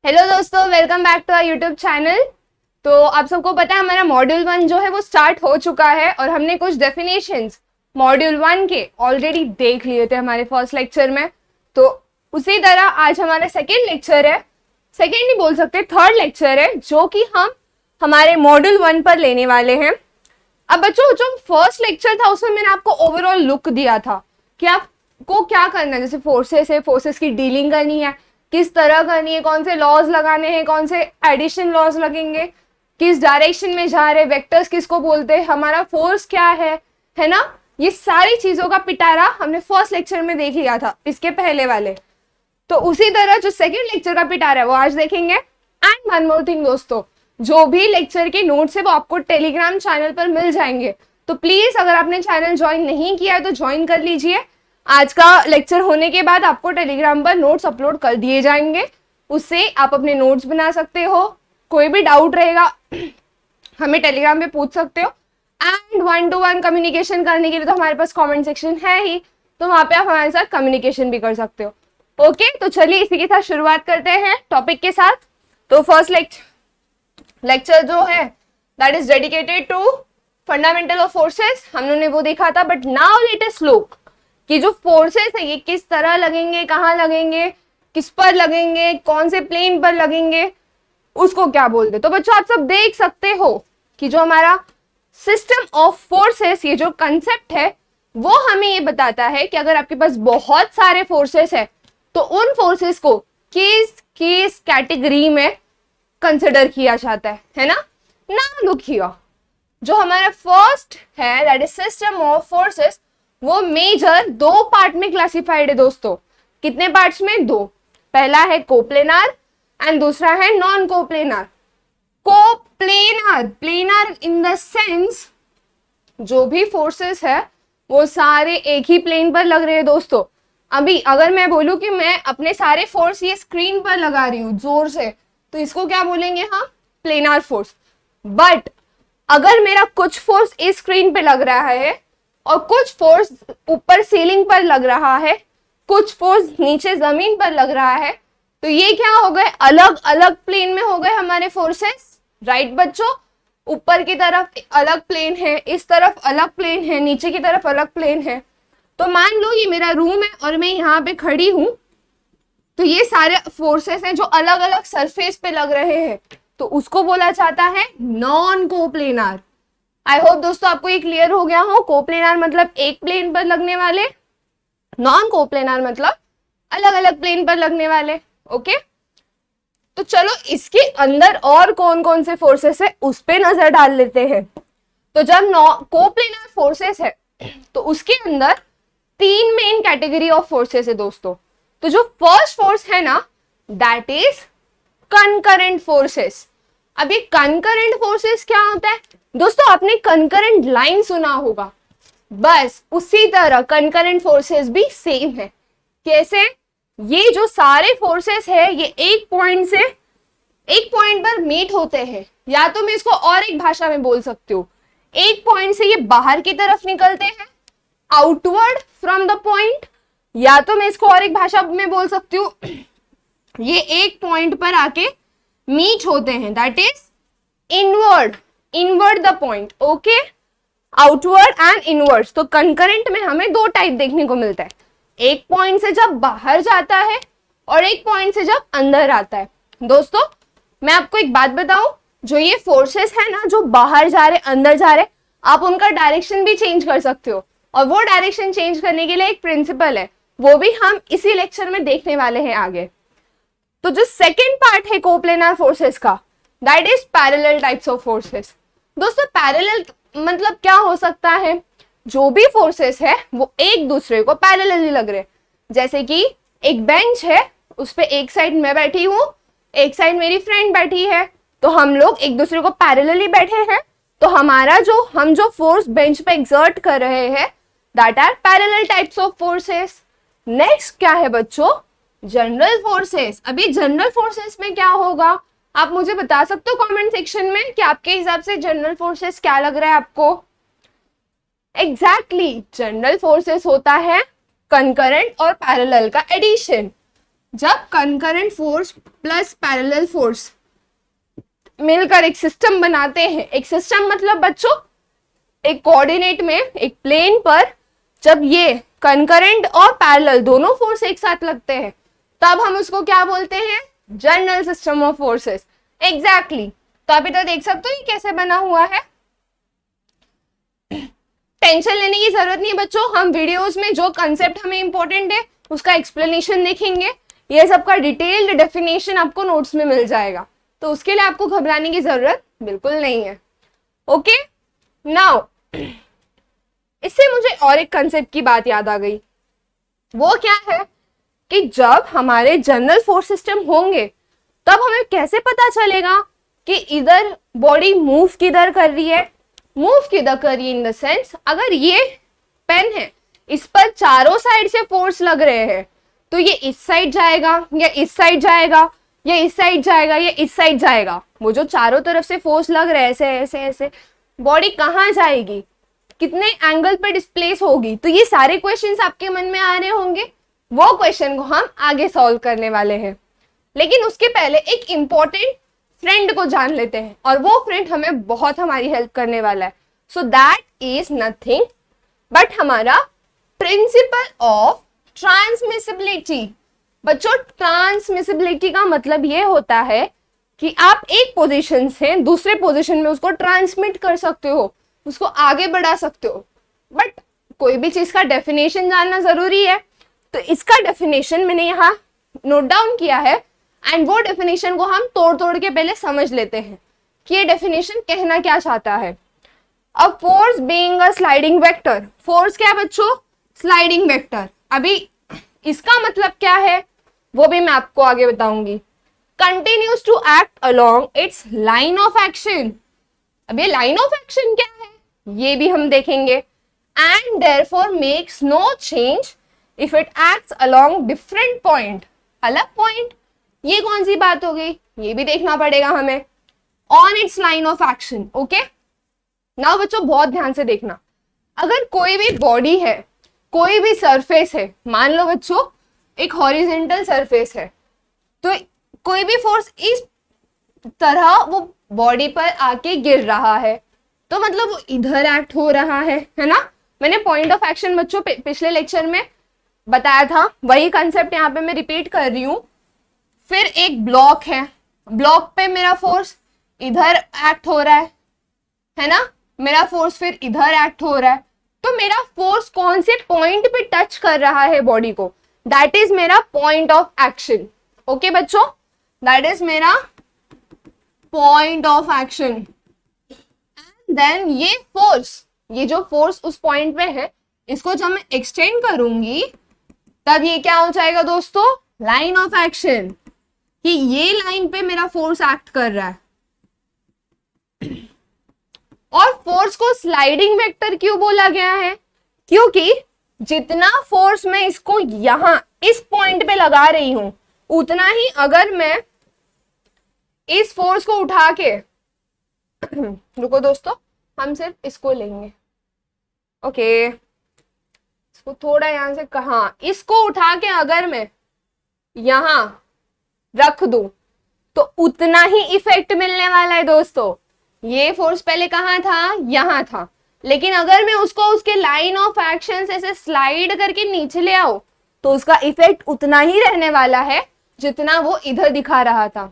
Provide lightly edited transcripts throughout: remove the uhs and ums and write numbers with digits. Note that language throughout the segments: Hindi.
हेलो दोस्तों, welcome back to our YouTube channel. तो आप सबको पता है हमारा मॉड्यूल 1 जो है वो स्टार्ट हो चुका है और हमने कुछ डेफिनेशंस मॉड्यूल 1 के ऑलरेडी देख लिए थे हमारे फर्स्ट लेक्चर में। तो उसी तरह आज हमारा सेकेंड लेक्चर है, सेकेंड नहीं बोल सकते, थर्ड लेक्चर है जो कि हम हमारे मॉड्यूल 1 पर लेने वाले हैं। अब बच्चों, जो फर्स्ट लेक्चर था उसमें मैंने आपको ओवरऑल लुक दिया था कि आपको क्या करना है। जैसे फोर्सेस है, फोर्सेस की डीलिंग करनी है, किस तरह करनी है, कौन से लॉज लगाने हैं, कौन से एडिशन लॉज लगेंगे, किस डायरेक्शन में जा रहे, वेक्टर्स किसको बोलते हैं, हमारा फोर्स क्या है ना। ये सारी चीजों का पिटारा हमने फर्स्ट लेक्चर में देख लिया था, इसके पहले वाले। तो उसी तरह जो सेकंड लेक्चर का पिटारा है वो आज देखेंगे। एंड वन मोर थिंग दोस्तों, जो भी लेक्चर के नोट्स है वो आपको टेलीग्राम चैनल पर मिल जाएंगे। तो प्लीज अगर आपने चैनल ज्वाइन नहीं किया है तो ज्वाइन कर लीजिए। आज का लेक्चर होने के बाद आपको टेलीग्राम पर नोट्स अपलोड कर दिए जाएंगे, उससे आप अपने नोट्स बना सकते हो। कोई भी डाउट रहेगा हमें टेलीग्राम पे पूछ सकते हो। एंड 1-to-1 कम्युनिकेशन करने के लिए तो हमारे पास कमेंट सेक्शन है ही, तो वहां पे आप हमारे साथ कम्युनिकेशन भी कर सकते हो। ओके, तो चलिए इसी के साथ शुरुआत करते हैं टॉपिक के साथ। तो फर्स्ट लेक्चर जो है that is dedicated to fundamental of forces, हम लोगों ने वो देखा था। But now let us look कि जो फोर्सेस है ये किस तरह लगेंगे, कहाँ लगेंगे, किस पर लगेंगे, कौन से प्लेन पर लगेंगे, उसको क्या बोलते। तो बच्चों आप सब देख सकते हो कि जो हमारा सिस्टम ऑफ फोर्सेस, ये जो कंसेप्ट है वो हमें ये बताता है कि अगर आपके पास बहुत सारे फोर्सेस है तो उन फोर्सेस को किस किस कैटेगरी में कंसिडर किया जाता है ना। नाउ लुक हियर, जो हमारा फर्स्ट है that is system of forces, वो मेजर दो पार्ट में क्लासिफाइड है दोस्तों। कितने पार्ट्स में? दो। पहला है कोप्लेनार एंड दूसरा है non coplanar. Coplanar, planar in the sense जो भी फोर्सेस है वो सारे एक ही प्लेन पर लग रहे हैं दोस्तों। अभी अगर मैं बोलूं कि मैं अपने सारे फोर्स ये स्क्रीन पर लगा रही हूं जोर से, तो इसको क्या बोलेंगे हम? Planar force. बट अगर मेरा कुछ फोर्स इस स्क्रीन पे लग रहा है और कुछ फोर्स ऊपर सीलिंग पर लग रहा है, कुछ फोर्स नीचे जमीन पर लग रहा है, तो ये क्या हो गए? अलग अलग प्लेन में हो गए हमारे फोर्सेस। राइट बच्चों, ऊपर की तरफ अलग प्लेन है, इस तरफ अलग प्लेन है, नीचे की तरफ अलग प्लेन है। तो मान लो ये मेरा रूम है और मैं यहाँ पे खड़ी हूं, तो ये सारे फोर्सेस हैं जो अलग अलग सरफेस पे लग रहे हैं, तो उसको बोला जाता है नॉन कोप्लेनार। आई होप दोस्तों आपको ये क्लियर हो गया हो। कोप्लेनार मतलब एक प्लेन पर लगने वाले, नॉन कोप्लेनार मतलब अलग अलग प्लेन पर लगने वाले। ओके, तो चलो इसके अंदर और कौन कौन से फोर्सेस है उस पे नजर डाल लेते हैं। तो जब कोप्लेनार फोर्सेस है तो उसके अंदर तीन मेन कैटेगरी ऑफ फोर्सेस है दोस्तों। तो जो फर्स्ट फोर्स है ना दैट इज कंकरेंट फोर्सेस। अब ये कंकरेंट फोर्सेस क्या होता है दोस्तों? आपने कंकरेंट लाइन सुना होगा, बस उसी तरह कंकरेंट फोर्सेस भी सेम है। कैसे? ये जो सारे फोर्सेस है ये एक पॉइंट पर मीट होते हैं, या तो मैं इसको और एक भाषा में बोल सकती हूँ, एक पॉइंट से ये बाहर की तरफ निकलते हैं, आउटवर्ड फ्रॉम द पॉइंट, या तो मैं इसको और एक भाषा में बोल सकती हूँ, ये एक पॉइंट पर आके मीट होते हैं, that is inward the point. Okay, outward and inward. तो कंकरेंट में हमें दो टाइप देखने को मिलता है, एक पॉइंट से जब बाहर जाता है और एक पॉइंट से जब अंदर आता है। दोस्तों मैं आपको एक बात बताऊं, जो ये फोर्सेस है ना जो बाहर जा रहे अंदर जा रहे, आप उनका डायरेक्शन भी चेंज कर सकते हो, और वो डायरेक्शन चेंज करने के लिए एक प्रिंसिपल है, वो भी हम इसी लेक्चर में देखने वाले हैं आगे। तो जो सेकेंड पार्ट है कोप्लेनार फोर्सेस का that is parallel types of forces. दोस्तों पैरेलल मतलब क्या हो सकता है? जो भी फोर्सेस है वो एक दूसरे को पैरेलली लग रहे, जैसे कि एक बेंच है, उस पे एक साइड मैं बैठी हूँ, एक साइड मेरी फ्रेंड बैठी है, तो हम लोग एक दूसरे को पैरेलली बैठे हैं, तो हमारा हम जो फोर्स बेंच पे एक्सर्ट कर रहे हैं that are parallel types of forces. Next क्या है बच्चों? General forces. अभी जनरल फोर्सेस में क्या होगा आप मुझे बता सकते हो कमेंट सेक्शन में कि आपके हिसाब से जनरल फोर्सेस क्या लग रहा है आपको? एग्जैक्टली जनरल फोर्सेस होता है कंकरेंट और पैरेलल का एडिशन। जब concurrent force plus parallel force मिलकर एक सिस्टम बनाते हैं, एक सिस्टम मतलब बच्चों एक कोऑर्डिनेट में, एक प्लेन पर जब ये कंकरेंट और पैरेलल दोनों फोर्स एक साथ लगते हैं तब हम उसको क्या बोलते हैं, general system of forces. Exactly. तो आप इधर देख सकते हो ये कैसे बना हुआ है। टेंशन लेने की जरूरत नहीं है बच्चों, हम वीडियोस में जो कंसेप्ट हमें इंपॉर्टेंट है उसका एक्सप्लेनेशन देखेंगे, ये सबका डिटेल्ड डेफिनेशन आपको नोट्स में मिल जाएगा, तो उसके लिए आपको घबराने की जरूरत बिल्कुल नहीं है। ओके नाउ इससे मुझे और एक कंसेप्ट की बात याद आ गई। वो क्या है कि जब हमारे जनरल फोर्स सिस्टम होंगे तब हमें कैसे पता चलेगा कि इधर बॉडी मूव किधर कर रही है, मूव किधर कर रही है इन द सेंस, अगर ये पेन है इस पर चारों साइड से फोर्स लग रहे हैं तो ये इस साइड जाएगा या इस साइड जाएगा या इस साइड जाएगा या इस साइड जाएगा। वो जो चारों तरफ से फोर्स लग रहे हैं ऐसे ऐसे ऐसे, बॉडी कहाँ जाएगी, कितने एंगल पे डिस्प्लेस होगी, तो ये सारे क्वेश्चंस आपके मन में आ रहे होंगे। वो क्वेश्चन को हम आगे सॉल्व करने वाले हैं, लेकिन उसके पहले एक इंपॉर्टेंट फ्रेंड को जान लेते हैं और वो फ्रेंड हमें बहुत हमारी हेल्प करने वाला है। So that is nothing but हमारा प्रिंसिपल ऑफ ट्रांसमिसिबिलिटी। बच्चों ट्रांसमिसिबिलिटी का मतलब ये होता है कि आप एक पोजीशन से दूसरे पोजीशन में उसको ट्रांसमिट कर सकते हो, उसको आगे बढ़ा सकते हो, बट कोई भी चीज का डेफिनेशन जानना जरूरी है। तो इसका डेफिनेशन मैंने यहाँ नोट डाउन किया है एंड वो डेफिनेशन को हम तोड़ तोड़ के पहले समझ लेते हैं कि ये डेफिनेशन कहना क्या चाहता है। A force being a sliding vector, force क्या है बच्चों, स्लाइडिंग वेक्टर। अभी इसका मतलब क्या है वो भी मैं आपको आगे बताऊंगी। Continues to act along its line of action. अब ये लाइन ऑफ एक्शन क्या है ये भी हम देखेंगे। And therefore makes no change if it acts along different point, अलग पॉइंट, ये कौन सी बात हो गई, ये भी देखना पड़ेगा हमें। On it's line of action. Okay now बच्चों बहुत ध्यान से देखना, अगर कोई भी बॉडी है, कोई भी सरफेस है, मान लो बच्चों एक हॉरिजेंटल सरफेस है, तो कोई भी फोर्स इस तरह वो बॉडी पर आके गिर रहा है तो मतलब वो इधर एक्ट हो रहा है ना। मैंने पॉइंट ऑफ एक्शन बच्चों पिछले लेक्चर में बताया था, वही कंसेप्ट यहाँ पे मैं रिपीट कर रही हूँ। फिर एक ब्लॉक है, ब्लॉक पे मेरा फोर्स इधर एक्ट हो रहा है ना, मेरा फोर्स फिर इधर एक्ट हो रहा है, तो मेरा फोर्स कौन से पॉइंट पे टच कर रहा है बॉडी को, दैट इज मेरा पॉइंट ऑफ एक्शन। ओके बच्चों दैट इज मेरा point of action. And then ये फोर्स, ये जो फोर्स उस पॉइंट पे है इसको जब मैं एक्सटेंड करूंगी तब ये क्या हो जाएगा दोस्तों, लाइन ऑफ एक्शन, कि ये लाइन पे मेरा फोर्स एक्ट कर रहा है। और फोर्स को स्लाइडिंग वेक्टर क्यों बोला गया है, क्योंकि जितना फोर्स मैं इसको यहां इस पॉइंट पे लगा रही हूं उतना ही अगर मैं इस फोर्स को उठा के रुको दोस्तों हम सिर्फ इसको लेंगे। ओके इसको थोड़ा यहां से कहा, इसको उठा के अगर मैं यहां रख दूं तो उतना ही इफेक्ट मिलने वाला है दोस्तों। ये फोर्स पहले कहाँ था, यहां था, लेकिन अगर मैं उसको उसके लाइन ऑफ एक्शन से ऐसे स्लाइड करके नीचे ले आओ तो उसका इफेक्ट उतना ही रहने वाला है जितना वो इधर दिखा रहा था।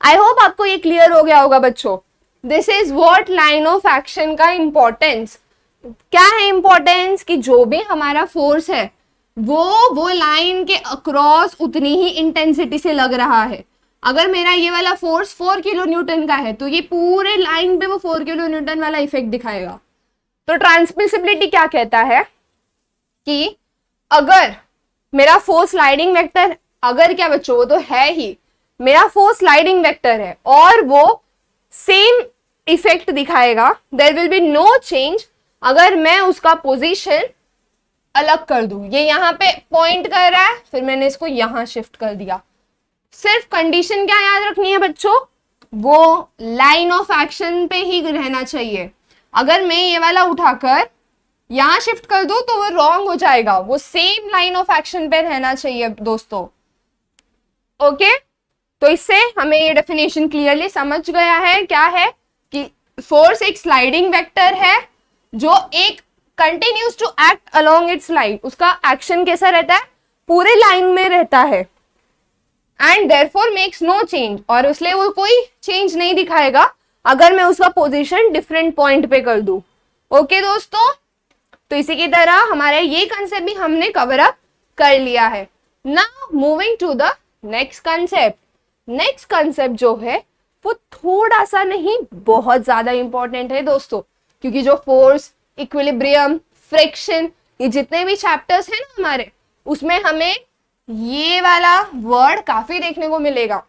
आई होप आपको ये क्लियर हो गया होगा बच्चों। This is what line of action का इंपॉर्टेंस। क्या है इंपॉर्टेंस, कि जो भी हमारा फोर्स है वो लाइन के अक्रॉस उतनी ही इंटेंसिटी से लग रहा है। अगर मेरा ये वाला फोर्स 4 किलो न्यूटन का है तो ये पूरे लाइन पे वो 4 किलो न्यूटन वाला इफेक्ट दिखाएगा। तो ट्रांसमिसिबिलिटी क्या कहता है कि अगर मेरा फोर्स स्लाइडिंग वेक्टर, अगर क्या बच्चों वो तो है ही, मेरा फोर्स स्लाइडिंग वेक्टर है और वो सेम इफेक्ट दिखाएगा, there will be no change अगर मैं उसका पोजीशन अलग कर दूं। ये यहाँ पे पॉइंट कर रहा है, फिर मैंने इसको यहां शिफ्ट कर दिया। सिर्फ कंडीशन क्या याद रखनी है बच्चों, वो लाइन ऑफ एक्शन पे ही रहना चाहिए। अगर मैं ये वाला उठाकर यहां शिफ्ट कर दूं तो वो रॉन्ग हो जाएगा, वो सेम लाइन ऑफ एक्शन पे रहना चाहिए दोस्तों। ओके, तो इससे हमें ये डेफिनेशन क्लियरली समझ गया है क्या है कि फोर्स एक स्लाइडिंग वेक्टर है जो एक continues to act along its line, उसका एक्शन कैसा रहता है, पूरे लाइन में रहता है, and therefore makes no change, और इसलिए वो कोई चेंज नहीं दिखाएगा अगर मैं उसका पोजीशन डिफरेंट पॉइंट पे कर दूं। ओके दोस्तों, तो इसी की तरह हमारा ये कंसेप्ट भी हमने कवर अप कर लिया है। Now moving to the next concept. Next concept जो है वो थोड़ा सा नहीं बहुत ज्यादा इंपॉर्टेंट है दोस्तों, क्योंकि जो फोर्स, इक्विलिब्रियम, फ्रिक्शन, ये जितने भी चैप्टर्स हैं ना हमारे, उसमें हमें ये वाला वर्ड काफी देखने को मिलेगा।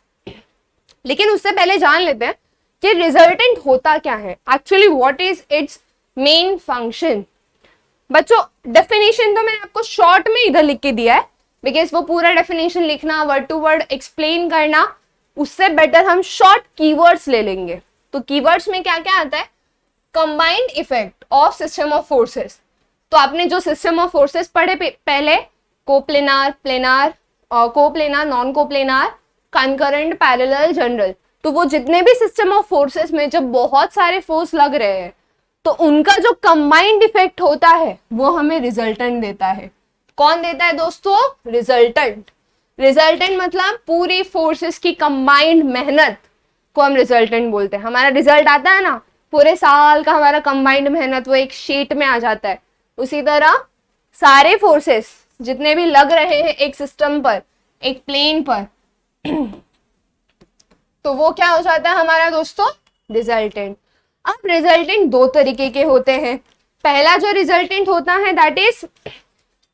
लेकिन उससे पहले जान लेते हैं कि रिजल्टेंट होता क्या है, actually what is it's main function. बच्चों डेफिनेशन तो मैंने आपको शॉर्ट में इधर लिख के दिया है, बिकॉज वो पूरा डेफिनेशन लिखना, वर्ड टू वर्ड एक्सप्लेन करना, उससे बेटर हम शॉर्ट कीवर्ड्स ले लेंगे। तो कीवर्ड्स में क्या क्या आता है, combined effect of system of forces. तो आपने जो सिस्टम ऑफ फोर्सेस पढ़े पहले, coplanar, planar, coplanar, non coplanar, concurrent, parallel, general, तो वो जितने भी सिस्टम ऑफ फोर्सेस में जब बहुत सारे फोर्स लग रहे हैं तो उनका जो कंबाइंड इफेक्ट होता है वो हमें रिजल्टेंट देता है। कौन देता है दोस्तों, रिजल्टेंट। रिजल्टेंट मतलब पूरी फोर्सेस की कंबाइंड मेहनत को हम रिजल्टेंट बोलते हैं। हमारा रिजल्ट आता है ना, पूरे साल का हमारा कंबाइंड मेहनत वो एक शीट में आ जाता है। उसी तरह सारे फोर्सेस जितने भी लग रहे हैं एक सिस्टम पर, एक प्लेन पर, तो वो क्या हो जाता है हमारा दोस्तों, रिजल्टेंट। अब रिजल्टेंट दो तरीके के होते हैं। पहला जो रिजल्टेंट होता है that is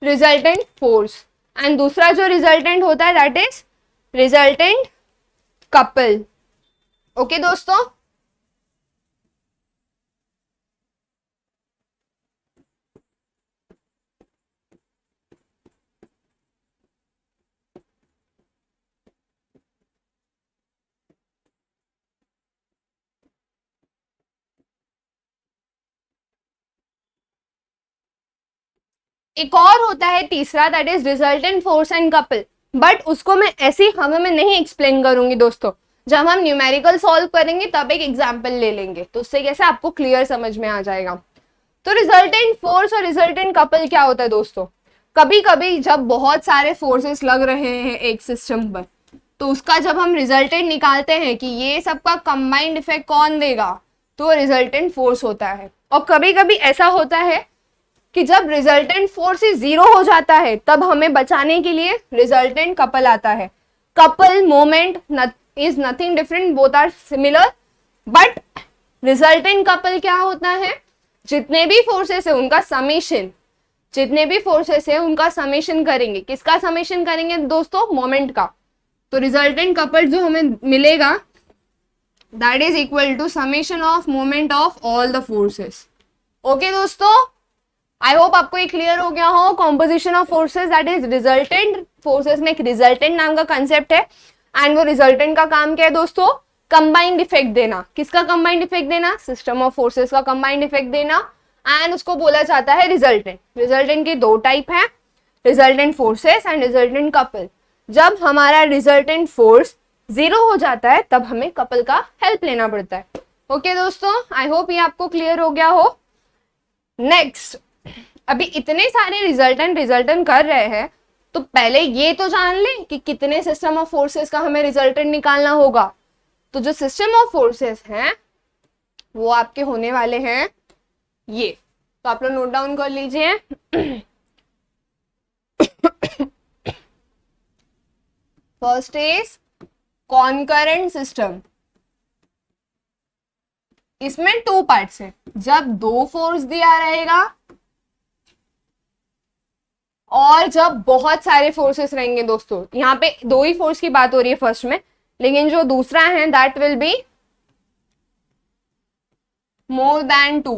resultant force, and दूसरा जो रिजल्टेंट होता है that is resultant couple. Okay दोस्तों, एक और होता है तीसरा, that is resultant force and couple, but उसको मैं ऐसी हवा में नहीं एक्सप्लेन करूंगी दोस्तों। जब हम न्यूमेरिकल सॉल्व करेंगे तब एक एग्जाम्पल ले लेंगे, तो उससे कैसे आपको क्लियर समझ में आ जाएगा। तो रिजल्टेंट फोर्स और रिजल्टेंट कपल क्या होता है दोस्तों, कभी कभी जब बहुत सारे फोर्सेस लग रहे हैं एक सिस्टम पर, तो उसका जब हम रिजल्टेंट निकालते हैं कि ये सबका कंबाइंड इफेक्ट कौन देगा, तो रिजल्टेंट फोर्स होता है। और कभी कभी ऐसा होता है कि जब रिजल्टेंट फोर्स ही जीरो हो जाता है तब हमें बचाने के लिए रिजल्टेंट कपल आता है। Couple moment is nothing different, both are similar, but resultant couple क्या होता है, जितने भी फोर्सेस है उनका समेशन, जितने भी फोर्सेस है उनका समेशन करेंगे। किसका समेशन करेंगे दोस्तों, मोमेंट का। तो रिजल्टेंट कपल जो हमें मिलेगा that is equal to summation of moment of all the forces. Okay दोस्तों, आई होप आपको ये क्लियर हो गया हो। Composition of forces that is resultant forces में एक रिजल्टेंट नाम का कंसेप्ट है, एंड वो रिजल्टेंट का काम क्या है दोस्तों, कंबाइंड इफेक्ट देना। किसका कंबाइंड इफेक्ट देना, सिस्टम ऑफ फोर्सेस का कंबाइंड इफेक्ट देना, एंड उसको बोला जाता है रिजल्टेंट। रिजल्टेंट की दो टाइप है, resultant forces and resultant couple. जब हमारा रिजल्टेंट फोर्स जीरो हो जाता है तब हमें कपल का हेल्प लेना पड़ता है। ओके दोस्तों, आई होप ये आपको क्लियर हो गया हो। नेक्स्ट, अभी इतने सारे रिजल्टेंट कर रहे हैं, तो पहले ये तो जान ले कि कितने सिस्टम ऑफ फोर्सेस का हमें रिजल्टेंट निकालना होगा। तो जो सिस्टम ऑफ फोर्सेस हैं वो आपके होने वाले हैं ये, तो आप लोग नोट डाउन कर लीजिए। First is concurrent system. इसमें टू पार्ट्स है। जब दो फोर्स दिया रहेगा और जब बहुत सारे फोर्सेस रहेंगे दोस्तों, यहाँ पे दो ही फोर्स की बात हो रही है फर्स्ट में, लेकिन जो दूसरा है that will be more than two.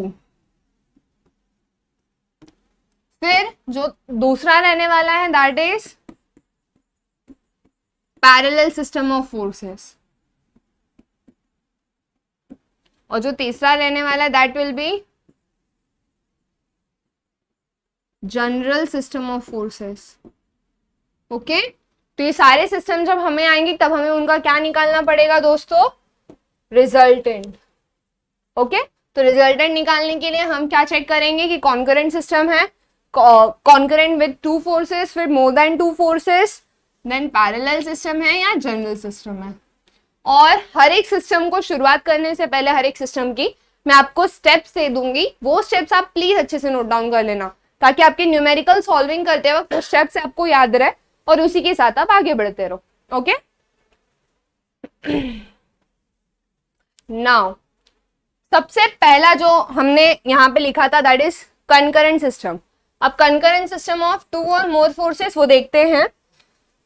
फिर जो दूसरा रहने वाला है that is parallel system of forces, और जो तीसरा रहने वाला है that will be general system of forces. Okay, तो ये सारे सिस्टम जब हमें आएंगे तब हमें उनका क्या निकालना पड़ेगा दोस्तों, रिजल्टेंट। ओके, तो रिजल्टेंट निकालने के लिए हम क्या चेक करेंगे कि कॉन्करेंट सिस्टम है, कॉन्करेंट विद 2 फोर्सेस, फिर more than 2 forces, then parallel system है या जनरल सिस्टम है। और हर एक सिस्टम को शुरुआत करने से पहले हर एक सिस्टम की मैं आपको स्टेप्स दे दूंगी, वो स्टेप्स आप प्लीज अच्छे से नोट डाउन कर लेना ताकि आपके न्यूमेरिकल सॉल्विंग करते वक्त वो स्टेप्स आपको याद रहे और उसी के साथ आप आगे बढ़ते रहो। ओके, नाउ सबसे पहला जो हमने यहाँ पे लिखा था दैट इज कंकरेंट सिस्टम। अब कंकरेंट सिस्टम ऑफ 2 और मोर फोर्सेस वो देखते हैं।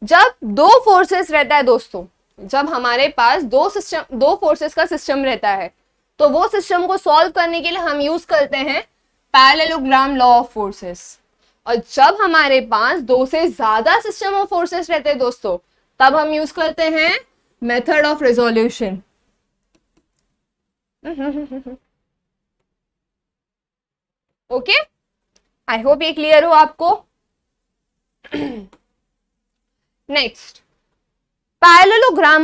जब 2 फोर्सेस रहता है दोस्तों, जब हमारे पास 2 फोर्सेस का सिस्टम रहता है तो वो सिस्टम को सॉल्व करने के लिए हम यूज करते हैं पैरेललोग्राम लॉ ऑफ फोर्सेस। और जब हमारे पास 2 से ज्यादा सिस्टम ऑफ फोर्सेस रहते हैं दोस्तों, तब हम यूज करते हैं method of resolution. Okay, I hope ये क्लियर हो आपको। Next, parallelogram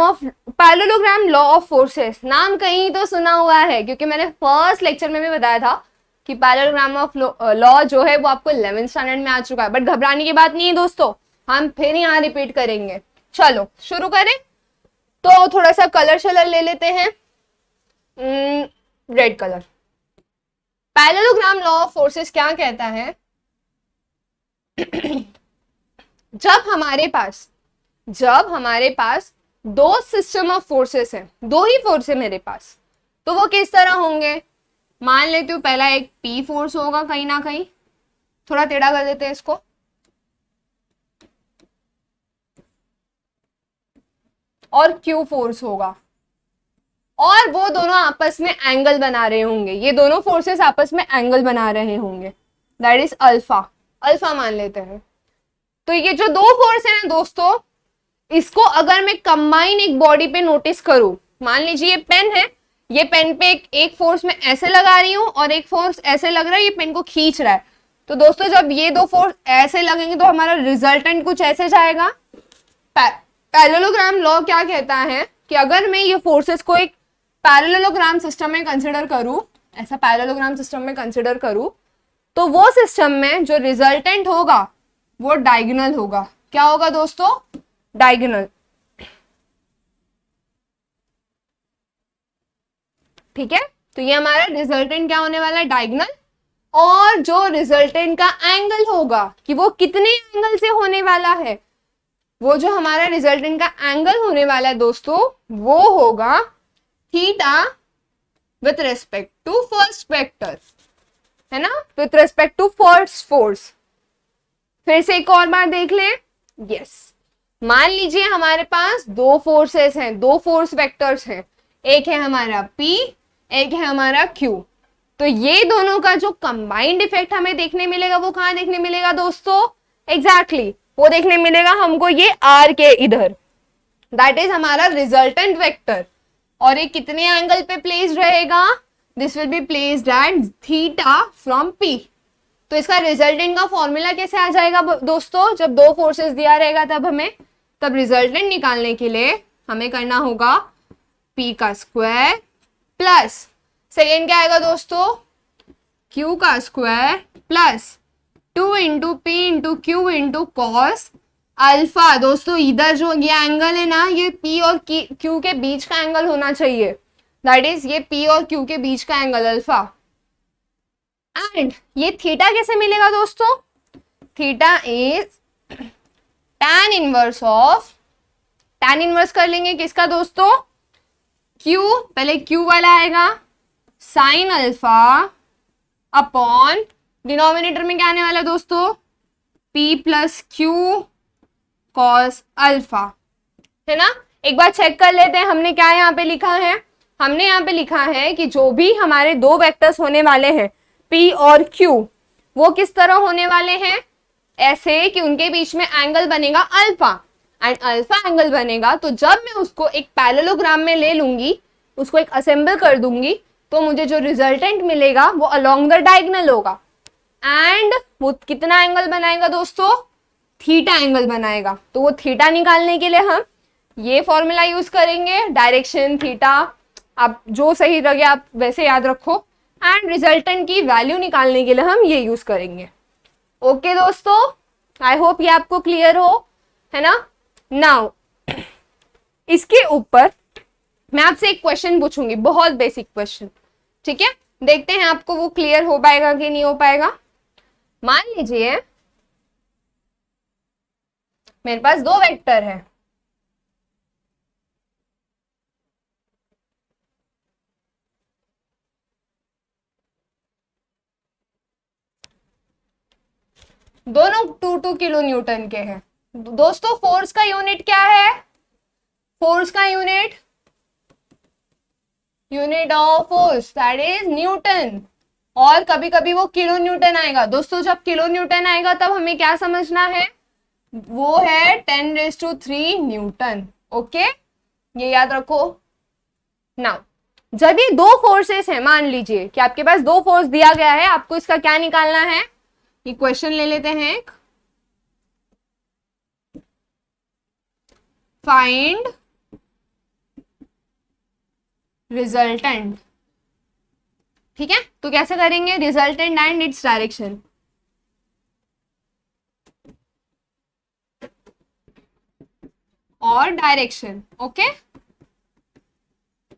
law of forces. नाम कहीं तो सुना हुआ है क्योंकि मैंने फर्स्ट लेक्चर में भी बताया था कि पैरेललोग्राम ऑफ लॉ जो है वो आपको 11th स्टैंडर्ड में आ चुका है, बट घबराने की बात नहीं है दोस्तों, हम फिर यहाँ रिपीट करेंगे। चलो शुरू करें। तो थोड़ा सा कलर शलर ले लेते हैं, red colour. Parallelogram law of forces क्या कहता है, जब हमारे पास 2 सिस्टम ऑफ फोर्सेस हैं, 2 ही फोर्स है मेरे पास, तो वो किस तरह होंगे। मान लेती हूँ पहला एक P फोर्स होगा कहीं ना कहीं, थोड़ा टेढ़ा कर देते हैं इसको, और Q फोर्स होगा, और वो दोनों आपस में एंगल बना रहे होंगे। ये दोनों फोर्सेस आपस में एंगल बना रहे होंगे, दैट इज अल्फा मान लेते हैं। तो ये जो 2 फोर्स है ना दोस्तों, इसको अगर मैं कंबाइन एक बॉडी पे नोटिस करूं, मान लीजिए ये पेन है, ये पेन पे एक फोर्स में ऐसे लगा रही हूं और एक फोर्स ऐसे लग रहा है, ये पेन को खींच रहा है। तो दोस्तों जब ये 2 फोर्स ऐसे लगेंगे तो हमारा रिजल्टेंट कुछ ऐसे जाएगा। पैरेललोग्राम लॉ क्या कहता है कि अगर मैं ये फोर्सेस को एक पैरेललोग्राम सिस्टम में कंसिडर करूं, ऐसा पैरेललोग्राम सिस्टम में कंसिडर करूं, तो वो सिस्टम में जो रिजल्टेंट होगा वो डायगोनल होगा। क्या होगा दोस्तों, डायगोनल। ठीक है, तो ये हमारा रिजल्टेंट क्या होने वाला है, डायगोनल। और जो रिजल्टेंट का एंगल होगा कि वो कितने एंगल से होने वाला है, वो जो हमारा रिजल्टेंट का एंगल होने वाला है दोस्तों, वो होगा theta with respect to first vector, है ना, with respect to first force. फिर से एक और बार देख लें। यस, मान लीजिए हमारे पास 2 फोर्सेस हैं, 2 फोर्स वेक्टर्स हैं, एक है हमारा P, एक है हमारा Q। तो ये दोनों का जो कंबाइंड इफेक्ट हमें देखने मिलेगा वो कहां देखने मिलेगा दोस्तों, एग्जैक्टली वो देखने मिलेगा हमको ये R के इधर, दैट इज हमारा रिजल्टेंट वेक्टर। और ये कितने एंगल पे प्लेस्ड रहेगा, this will be placed at theta from P। तो इसका रिजल्टेंट का फॉर्मूला कैसे आ जाएगा दोस्तों, जब 2 फोर्सेस दिया रहेगा तब रिजल्टेंट निकालने के लिए हमें करना होगा P का स्क्वायर प्लस सेकेंड क्या आएगा दोस्तों, Q का square plus 2 into P into Q into cos alpha. दोस्तों इधर जो ये एंगल है ना, ये P और Q के बीच का एंगल होना चाहिए, दैट इज ये P और Q के बीच का एंगल अल्फा। एंड ये थीटा कैसे मिलेगा दोस्तों, theta is tan inverse of, tan inverse कर लेंगे किसका दोस्तों, Q, पहले Q वाला आएगा साइन अल्फा अपॉन डिनोमिनेटर में क्या आने वाला है दोस्तों, P plus Q cos alpha, है ना। एक बार चेक कर लेते हैं हमने क्या यहाँ पे लिखा है। हमने यहाँ पे लिखा है कि जो भी हमारे 2 वेक्टर्स होने वाले हैं P और Q, वो किस तरह होने वाले हैं, ऐसे कि उनके बीच में एंगल बनेगा अल्फा, एंड अल्फा एंगल बनेगा तो जब मैं उसको एक पैरेललोग्राम में ले लूंगी, उसको एक असेंबल कर दूंगी, तो मुझे जो रिजल्टेंट मिलेगा वो अलोंग द डायगोनल होगा। एंड वो कितना एंगल बनाएगा दोस्तों, थीटा एंगल बनाएगा। तो वो थीटा निकालने के लिए हम ये फॉर्मूला यूज करेंगे, डायरेक्शन थीटा, आप जो सही लगे आप वैसे याद रखो, एंड रिजल्टेंट की वैल्यू निकालने के लिए हम ये यूज करेंगे। ओके दोस्तों, आई होप ये आपको क्लियर हो, है ना। नाउ इसके ऊपर मैं आपसे एक क्वेश्चन पूछूंगी, बहुत बेसिक क्वेश्चन, ठीक है। देखते हैं आपको वो क्लियर हो पाएगा कि नहीं हो पाएगा। मान लीजिए मेरे पास दो वेक्टर है, दोनों 2 किलो न्यूटन के हैं। दोस्तों फोर्स का यूनिट क्या है? फोर्स का unit of force that is Newton, और कभी कभी वो किलो न्यूटन आएगा। दोस्तों जब किलो न्यूटन आएगा तब हमें क्या समझना है, वो है 10⁻³ न्यूटन। ओके, ये याद रखो। नाउ जब ये दो फोर्सेस है, मान लीजिए कि आपके पास दो फोर्स दिया गया है, आपको इसका क्या निकालना है, ये क्वेश्चन ले लेते हैं एक, फाइंड रिजल्टेंट। ठीक है, तो कैसे करेंगे, रिजल्टेंट एंड इट्स डायरेक्शन। और डायरेक्शन। ओके,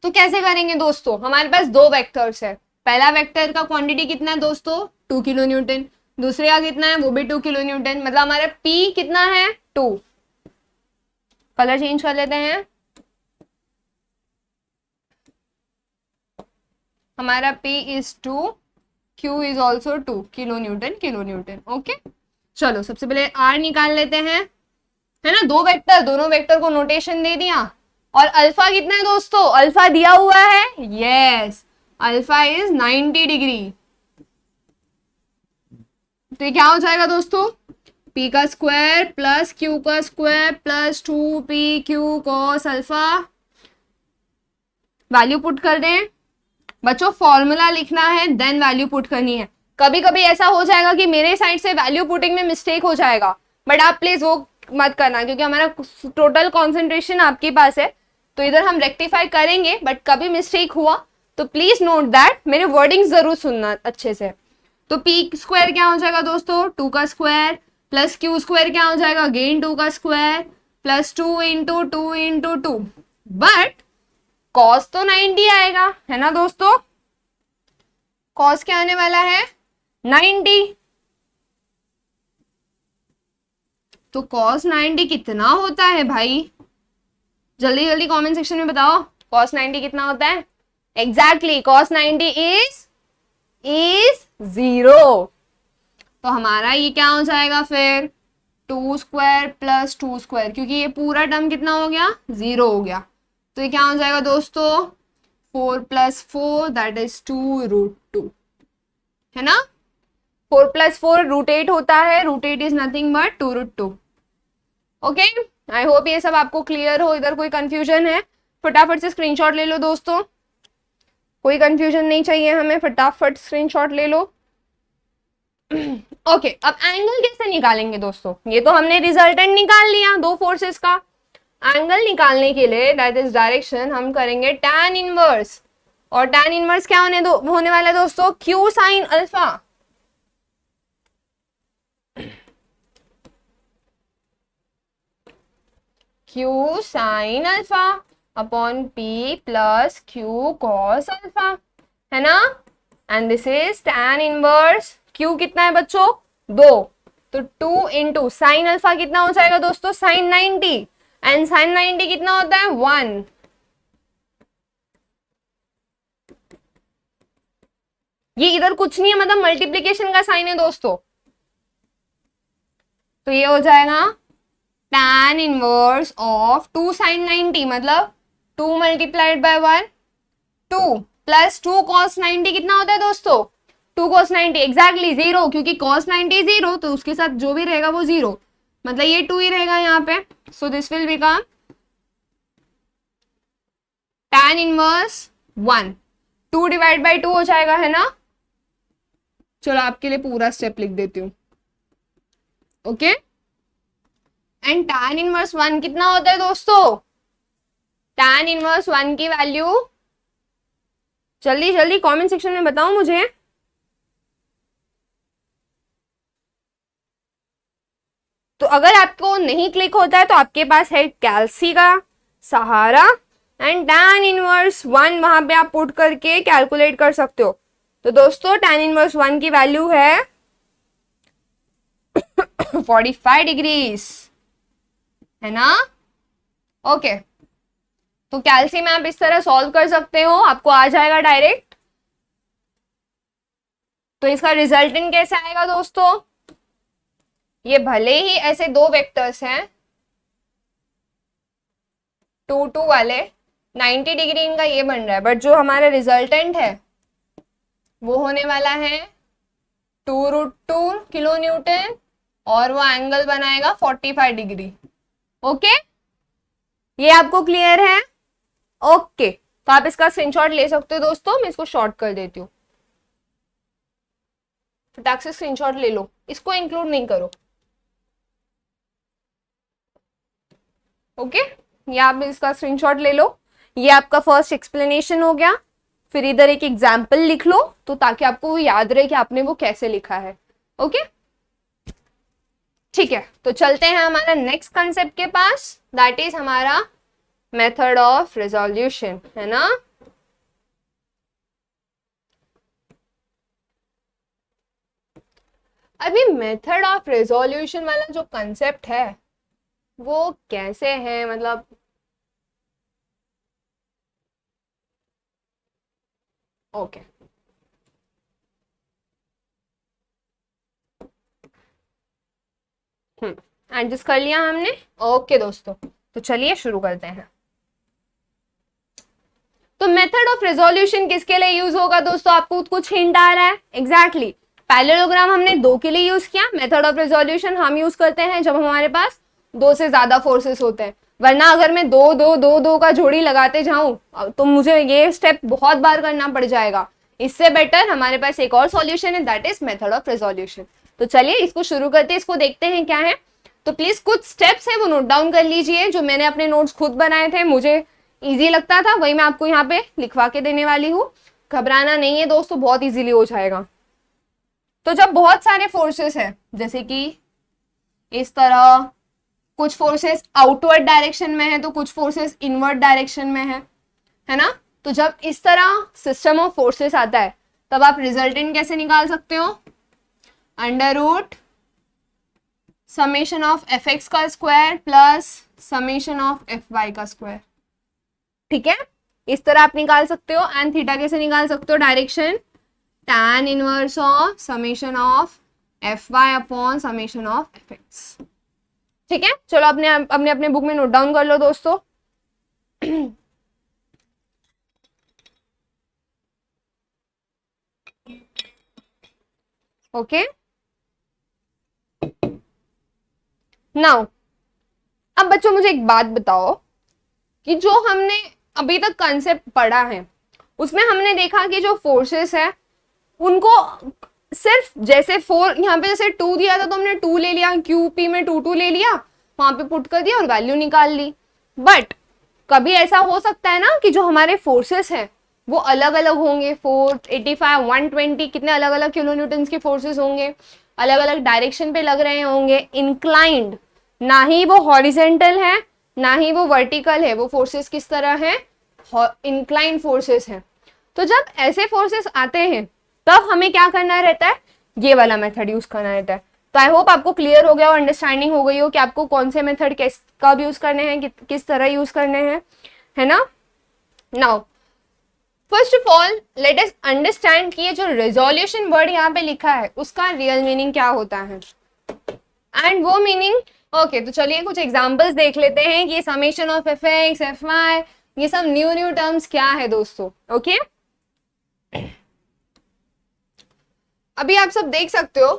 तो कैसे करेंगे दोस्तों, हमारे पास दो वेक्टर्स है। पहला वेक्टर का क्वांटिटी कितना है दोस्तों, 2 किलो न्यूटन। दूसरे का कितना है, वो भी 2 किलो न्यूटन। मतलब हमारा P कितना है, 2। कलर चेंज कर लेते हैं, हमारा P is 2, Q is also 2 kilo Newton. Okay, चलो सबसे पहले R निकाल लेते हैं, है ना। दो वेक्टर, दोनों वेक्टर को नोटेशन दे दिया। और अल्फा कितना है दोस्तों, अल्फा दिया हुआ है, यस, अल्फा इज 90 डिग्री। तो ये क्या हो जाएगा दोस्तों, P का स्क्वायर प्लस Q का square plus 2PQ cos alpha. Value put कर दें बच्चों, फॉर्मूला लिखना है देन वैल्यू पुट करनी है। कभी कभी ऐसा हो जाएगा कि मेरे साइड से वैल्यू पुटिंग में मिस्टेक हो जाएगा, बट आप प्लीज वो मत करना, क्योंकि हमारा टोटल कंसंट्रेशन आपके पास है, तो इधर हम रेक्टिफाई करेंगे। बट कभी मिस्टेक हुआ तो प्लीज नोट दैट, मेरे वर्डिंग जरूर सुनना अच्छे से। तो P स्क्वायर क्या हो जाएगा दोस्तों, 2 का स्क्वायर प्लस Q स्क्वायर क्या हो जाएगा, अगेन 2 का square plus 2 into 2 into 2। But cos तो 90 आएगा, है ना दोस्तों। कॉस क्या आने वाला है, 90। तो कॉस 90 कितना होता है भाई, जल्दी जल्दी कमेंट सेक्शन में बताओ, कॉस 90 कितना होता है। Exactly cos 90 is 0। तो हमारा ये क्या हो जाएगा फिर, 2 स्क्वायर प्लस 2 स्क्वायर, क्योंकि ये पूरा टर्म कितना हो गया, 0 हो गया। तो ये क्या हो जाएगा दोस्तों, 4 + 4 दैट इज 2√2, है ना। 4 + 4 √8 होता है, √8 is nothing but 2√2। Okay, I hope ये सब आपको क्लियर हो। इधर कोई कंफ्यूजन है, फटाफट से स्क्रीनशॉट ले लो दोस्तों, कोई कंफ्यूजन नहीं चाहिए हमें, फटाफट स्क्रीनशॉट ले लो। ओके, अब एंगल कैसे निकालेंगे दोस्तों, ये तो हमने रिजल्टेंट निकाल लिया दो फोर्सेस का। एंगल निकालने के लिए दैट इज डायरेक्शन, हम करेंगे tan इनवर्स। और tan इनवर्स क्या होने वाला है दोस्तों, Q sin alpha. Q sin alpha upon P plus Q cos alpha, है ना। And this is tan inverse, Q कितना है बच्चों, 2, तो 2 इंटू साइन अल्फा कितना हो जाएगा दोस्तों, साइन 90, एंड साइन 90 कितना होता है, 1। ये इधर कुछ नहीं है, मतलब मल्टीप्लीकेशन का साइन है दोस्तों। तो ये हो जाएगा tan इनवर्स ऑफ 2 sin 90, मतलब 2 × 1, 2 प्लस 2 cos 90 कितना होता है दोस्तों, 2 cos 90 एग्जैक्टली 0, क्योंकि cos 90 0, तो उसके साथ जो भी रहेगा वो 0, मतलब ये 2 ही रहेगा यहाँ पे। So this will become tan inverse 1, 2 / 2 हो जाएगा, है ना। चलो आपके लिए पूरा स्टेप लिख देती हूँ। ओके, एंड tan इनवर्स 1 कितना होता है दोस्तों? tan इनवर्स 1 की वैल्यू जल्दी जल्दी कमेंट सेक्शन में बताओ मुझे। तो अगर आपको नहीं क्लिक होता है तो आपके पास है कैल्सी का सहारा एंड tan इनवर्स 1 वहां पे आप पुट करके कैलकुलेट कर सकते हो। तो दोस्तों tan इनवर्स 1 की वैल्यू है 45 डिग्रीज, है ना? ओके, तो कैल्सी में आप इस तरह सॉल्व कर सकते हो, आपको आ जाएगा डायरेक्ट। तो इसका रिजल्टेंट कैसे आएगा दोस्तों? ये भले ही ऐसे दो वेक्टर्स हैं 2 2 वाले, 90 डिग्री इनका ये बन रहा है, बट जो हमारा रिजल्टेंट है वो होने वाला है 2√2 किलो न्यूटन और वो एंगल बनाएगा 45 डिग्री। ओके, ये आपको क्लियर है? ओके, तो आप इसका स्क्रीनशॉट ले सकते हो दोस्तों, मैं इसको शॉर्ट कर देती हूँ। फटाक से स्क्रीनशॉट ले लो, इसको इंक्लूड नहीं करो। ओके, ये आप इसका स्क्रीनशॉट ले लो। ये आपका फर्स्ट एक्सप्लेनेशन हो गया। फिर इधर एक एग्जाम्पल लिख लो तो ताकि आपको याद रहे कि आपने वो कैसे लिखा है। ओके, ठीक है, तो चलते हैं हमारा नेक्स्ट कंसेप्ट के पास, दैट इज हमारा मेथड ऑफ रिजोल्यूशन, है ना? अभी मेथड ऑफ रिजोल्यूशन वाला जो कंसेप्ट है वो कैसे है, मतलब ओके एडजस्ट कर लिया हमने। ओके दोस्तों, तो चलिए शुरू करते हैं। तो मेथड ऑफ रिजोल्यूशन किसके लिए यूज होगा दोस्तों? आपको कुछ हिंट आ रहा है? एग्जैक्टली, पैरेललोग्राम हमने दो के लिए यूज किया। मेथड ऑफ रिजोल्यूशन हम यूज करते हैं जब हमारे पास दो से ज्यादा फोर्सेस होते हैं, वरना अगर मैं दो दो दो दो का जोड़ी लगाते जाऊं तो मुझे ये स्टेप बहुत बार करना पड़ जाएगा। इससे बेटर हमारे पास एक और सॉल्यूशन है, that is method of resolution. तो चलिए इसको शुरू करते हैं, इसको देखते हैं क्या है। तो प्लीज कुछ स्टेप्स है वो नोट डाउन कर लीजिए, जो मैंने अपने नोट्स खुद बनाए थे, मुझे इजी लगता था, वही मैं आपको यहाँ पे लिखवा के देने वाली हूँ। घबराना नहीं है दोस्तों, बहुत इजीली हो जाएगा। तो जब बहुत सारे फोर्सेस है, जैसे कि इस तरह कुछ फोर्सेस आउटवर्ड डायरेक्शन में है तो कुछ फोर्सेस इनवर्ड डायरेक्शन में है ना? तो जब इस तरह सिस्टम ऑफ फोर्सेस आता है तब आप रिजल्टेंट कैसे निकाल सकते हो? Under root summation of F X का square plus summation of F Y का स्क्वायर। ठीक है, इस तरह आप निकाल सकते हो। एंड थीटा कैसे निकाल सकते हो? Direction tan inverse of summation of F Y upon summation of F X. ठीक है, चलो अपने अपने अपने बुक में नोट डाउन कर लो दोस्तों। ओके, नाउ अब बच्चों मुझे एक बात बताओ कि जो हमने अभी तक कंसेप्ट पढ़ा है उसमें हमने देखा कि जो फोर्सेस है उनको सिर्फ जैसे फोर यहाँ पे जैसे 2 दिया था तो हमने 2 ले लिया, QP में 2 2 ले लिया, वहां पे पुट कर दिया और वैल्यू निकाल ली। बट कभी ऐसा हो सकता है ना कि जो हमारे फोर्सेस हैं वो अलग अलग होंगे। 485 120 कितने अलग अलग किलो न्यूटन के फोर्सेस होंगे, अलग अलग डायरेक्शन पे लग रहे होंगे, इंक्लाइंड, ना ही वो हॉरिजेंटल है ना ही वो वर्टिकल है। वो फोर्सेस किस तरह है? इंक्लाइंड फोर्सेस हैं। तो जब ऐसे फोर्सेस आते हैं तब हमें क्या करना रहता है? ये वाला मेथड यूज करना रहता है। तो आई होप आपको क्लियर हो गया और अंडरस्टैंडिंग हो गई हो कि आपको कौन से मेथड कब यूज करने हैं, किस तरह यूज करने हैं, है ना? Now first of all let us understand कि ये जो रिजोल्यूशन वर्ड यहाँ पे लिखा है उसका रियल मीनिंग क्या होता है। एंड वो मीनिंग ओके, तो चलिए कुछ एग्जांपल्स देख लेते हैं कि summation of F X F Y ये सब न्यू टर्म्स क्या है दोस्तों। ओके, अभी आप सब देख सकते हो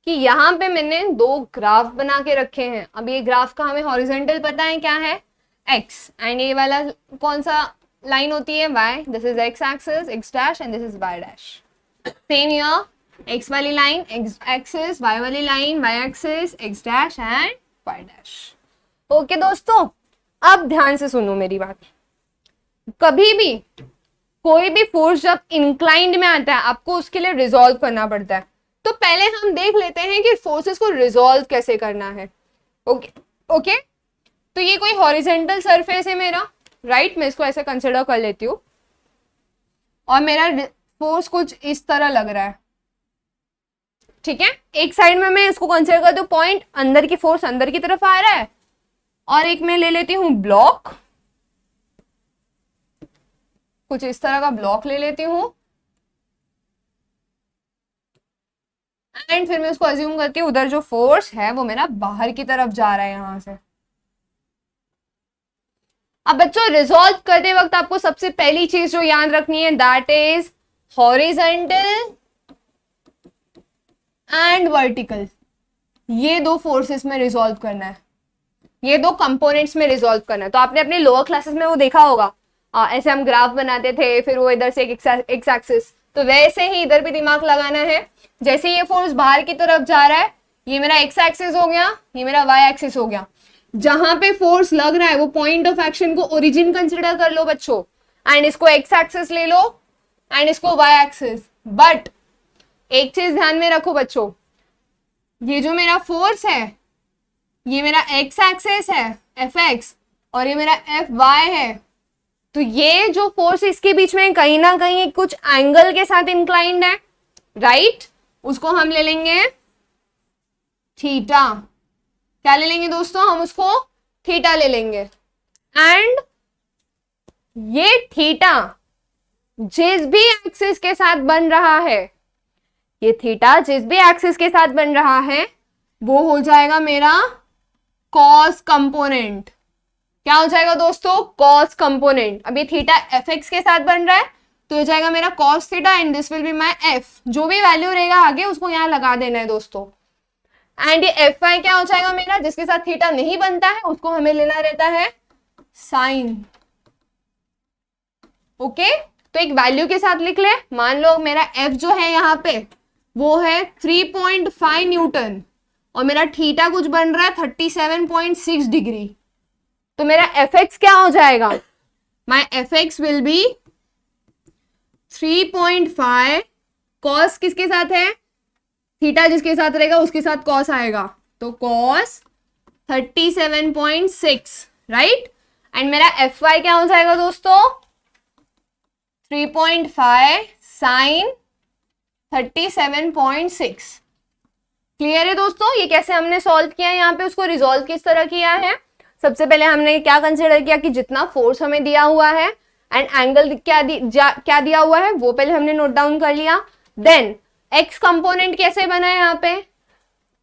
कि यहाँ पे मैंने 2 ग्राफ बना के रखे हैं। अब ये ग्राफ का हमें हॉरिजॉन्टल पता है क्या है? x, एंड ये वाला कौन सा लाइन होती है? y, this is x axis x dash and this is y dash. Same here x वाली लाइन x एक्सिस, y वाली line y axis x dash and y dash. Okay दोस्तों, अब ध्यान से सुनो मेरी बात। कभी भी कोई भी फोर्स जब इंक्लाइंड में आता है आपको उसके लिए रिजॉल्व करना पड़ता है। तो पहले हम देख लेते हैं कि फोर्सेस को रिजॉल्व कैसे करना है। ओके ओके, तो ये कोई हॉरिजेंटल सरफेस है मेरा, राइट, मैं इसको ऐसे कंसिडर कर लेती हूँ और मेरा फोर्स कुछ इस तरह लग रहा है, ठीक है। एक साइड में मैं इसको कंसिडर करती हूँ पॉइंट, अंदर की फोर्स अंदर की तरफ आ रहा है, और एक मैं ले लेती हूँ ब्लॉक, कुछ इस तरह का ब्लॉक ले लेती हूँ, एंड फिर मैं उसको अज्यूम करती हूँ उधर जो फोर्स है वो मेरा बाहर की तरफ जा रहा है यहां से। अब बच्चों रिजॉल्व करते वक्त आपको सबसे पहली चीज जो याद रखनी है that is horizontal and vertical. ये दो फोर्सेस में रिजॉल्व करना है, ये दो कंपोनेंट्स में रिजॉल्व करना है। तो आपने अपने लोअर क्लासेस में वो देखा होगा, ऐसे हम ग्राफ बनाते थे, फिर वो इधर से एक एक्स एक्सिस, तो वैसे ही इधर भी दिमाग लगाना है। जैसे ये फोर्स बाहर की तरफ जा रहा है, ये मेरा एक्स एक्सिस हो गया, ये मेरा वाई एक्सिस हो गया। जहां पे फोर्स लग रहा है वो पॉइंट ऑफ एक्शन को ओरिजिन कंसिडर कर लो बच्चों, एंड इसको एक्स एक्सिस ले लो एंड इसको वाई एक्सिस। बट एक चीज ध्यान में रखो बच्चों, ये जो मेरा फोर्स है ये मेरा एक्स एक्सिस है एफ एक्स, और ये मेरा एफ वाई है। तो ये जो फोर्स इसके बीच में कहीं ना कहीं कुछ एंगल के साथ इंक्लाइंड है, राइट, उसको हम ले लेंगे थीटा। क्या ले लेंगे दोस्तों, हम उसको थीटा ले लेंगे। एंड ये थीटा जिस भी एक्सिस के साथ बन रहा है, ये थीटा जिस भी एक्सिस के साथ बन रहा है वो हो जाएगा मेरा कॉस कंपोनेंट। क्या हो जाएगा दोस्तों, कॉस कंपोनेंट। अब ये थीटा एफ एक्स के साथ बन रहा है तो ये जाएगा मेरा cos theta and this will be my F. जो भी वैल्यू रहेगा आगे उसको यहाँ लगा देना है दोस्तों। एंड ये एफ वाई क्या हो जाएगा मेरा, जिसके साथ थीटा नहीं बनता है उसको हमें लेना रहता है साइन। ओके, तो एक वैल्यू के साथ लिख ले। मान लो मेरा एफ जो है यहाँ पे वो है 3.5 न्यूटन और मेरा थीटा कुछ बन रहा है 37.6 डिग्री। तो मेरा एफ एक्स क्या हो जाएगा, my F X will be 3.5 cos किसके साथ है, थीटा जिसके साथ रहेगा उसके साथ कॉस आएगा, तो कॉस 37.6, राइट। एंड मेरा एफ वाई क्या हो जाएगा दोस्तों, 3.5 साइन 37.6। क्लियर है दोस्तों, ये कैसे हमने सॉल्व किया है, यहाँ पे उसको रिजॉल्व किस तरह किया है। सबसे पहले हमने क्या कंसिडर किया कि जितना फोर्स हमें दिया हुआ है एंड एंगल क्या दिया हुआ है वो पहले हमने नोट डाउन कर लिया। देन एक्स कंपोनेंट कैसे बना है, यहाँ पे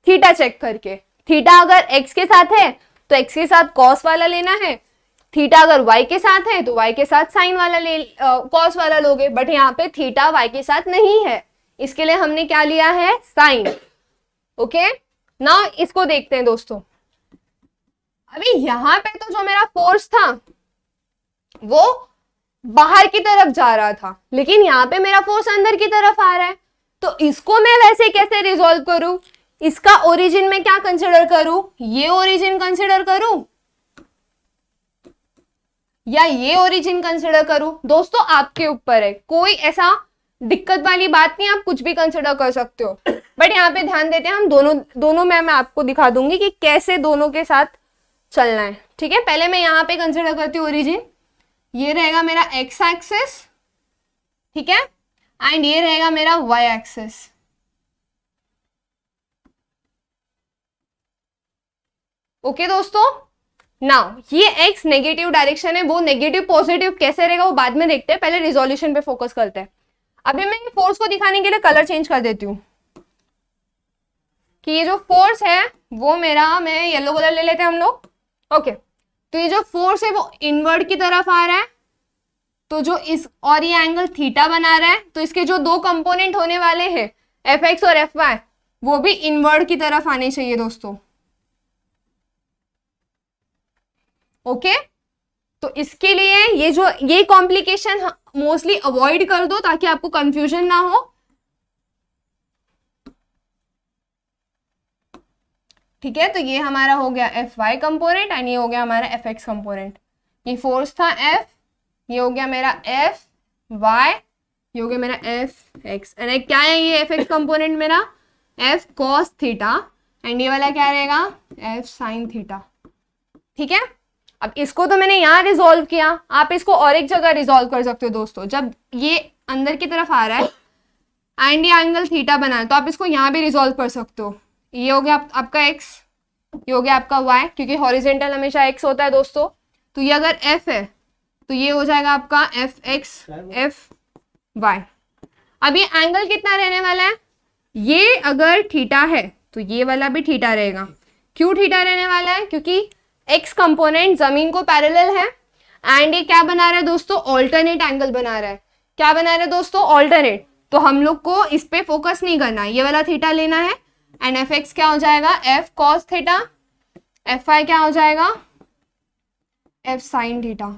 थीटा चेक करके, थीटा अगर एक्स के साथ है तो एक्स के साथ कॉस वाला लेना है, थीटा अगर वाई के साथ है तो वाई के साथ साइन वाला कॉस वाला लोगे। बट यहाँ पे थीटा वाई के साथ नहीं है, इसके लिए हमने क्या लिया है, साइन। ओके, नाउ इसको देखते हैं दोस्तों। अभी यहाँ पे तो जो मेरा फोर्स था वो बाहर की तरफ जा रहा था, लेकिन यहाँ पे मेरा फोर्स अंदर की तरफ आ रहा है। तो इसको मैं वैसे कैसे रिजॉल्व करूं, इसका ओरिजिन में क्या कंसिडर करूं, ये ओरिजिन कंसिडर करूं या ये ओरिजिन कंसिडर करूं, दोस्तों आपके ऊपर है। कोई ऐसा दिक्कत वाली बात नहीं, आप कुछ भी कंसिडर कर सकते हो। बट यहाँ पे ध्यान देते हैं हम दोनों में मैं आपको दिखा दूंगी कि कैसे दोनों के साथ चलना है। ठीक है, पहले मैं यहाँ पे कंसिडर करती हूँ ओरिजिन, ये रहेगा मेरा एक्स एक्सिस, ठीक है, एंड ये रहेगा मेरा वाई एक्सिस। ओके दोस्तों, नाउ ये एक्स नेगेटिव डायरेक्शन है, वो नेगेटिव पॉजिटिव कैसे रहेगा वो बाद में देखते हैं, पहले रिजोल्यूशन पे फोकस करते हैं। अभी मैं फोर्स को दिखाने के लिए कलर चेंज कर देती हूँ कि ये जो फोर्स है वो मेरा, मैं येलो कलर ले लेते हैं हम लोग। ओके, तो ये जो फोर्स है वो इनवर्ड की तरफ आ रहा है, तो जो इस और ये एंगल थीटा बना रहा है, तो इसके जो दो कंपोनेंट होने वाले हैं एफ एक्स और एफ वाई वो भी इनवर्ड की तरफ आने चाहिए दोस्तों। ओके, तो इसके लिए ये कॉम्प्लिकेशन मोस्टली अवॉइड कर दो ताकि आपको कंफ्यूजन ना हो। ठीक है, तो ये हमारा हो गया एफ वाई कंपोनेंट एंड ये हो गया हमारा एफ एक्स कंपोनेंट। ये फोर्स था एफ, ये हो गया मेरा एफ वाई, ये हो गया मेरा एफ एक्स, एंड क्या है ये एफ एक्स कंपोनेंट मेरा एफ कॉस थीटा, एंड ये वाला क्या रहेगा एफ साइन थीटा। ठीक है, अब इसको तो मैंने यहाँ रिजॉल्व किया, आप इसको और एक जगह रिजॉल्व कर सकते हो दोस्तों। जब ये अंदर की तरफ आ रहा है एंड ये एंगल थीटा बना है तो आप इसको यहाँ भी रिजॉल्व कर सकते हो। ये हो गया आपका एक्स, ये हो गया आपका वाई, क्योंकि हॉरिजेंटल हमेशा एक्स होता है दोस्तों। तो ये अगर एफ है तो ये हो जाएगा आपका एफ एक्स एफ वाई। अब ये एंगल कितना रहने वाला है, ये अगर थीटा है तो ये वाला भी थीटा रहेगा। क्यों थीटा रहने वाला है, क्योंकि एक्स कंपोनेंट जमीन को पैरेलल है एंड ये क्या बना रहा है दोस्तों ऑल्टरनेट एंगल बना रहा है। क्या बना रहा है दोस्तों ऑल्टरनेट, तो हम लोग को इस पे फोकस नहीं करना है, ये वाला थीटा लेना है एंड एफ एक्स क्या हो जाएगा F cos theta, F I क्या हो जाएगा एफ साइन थीटा।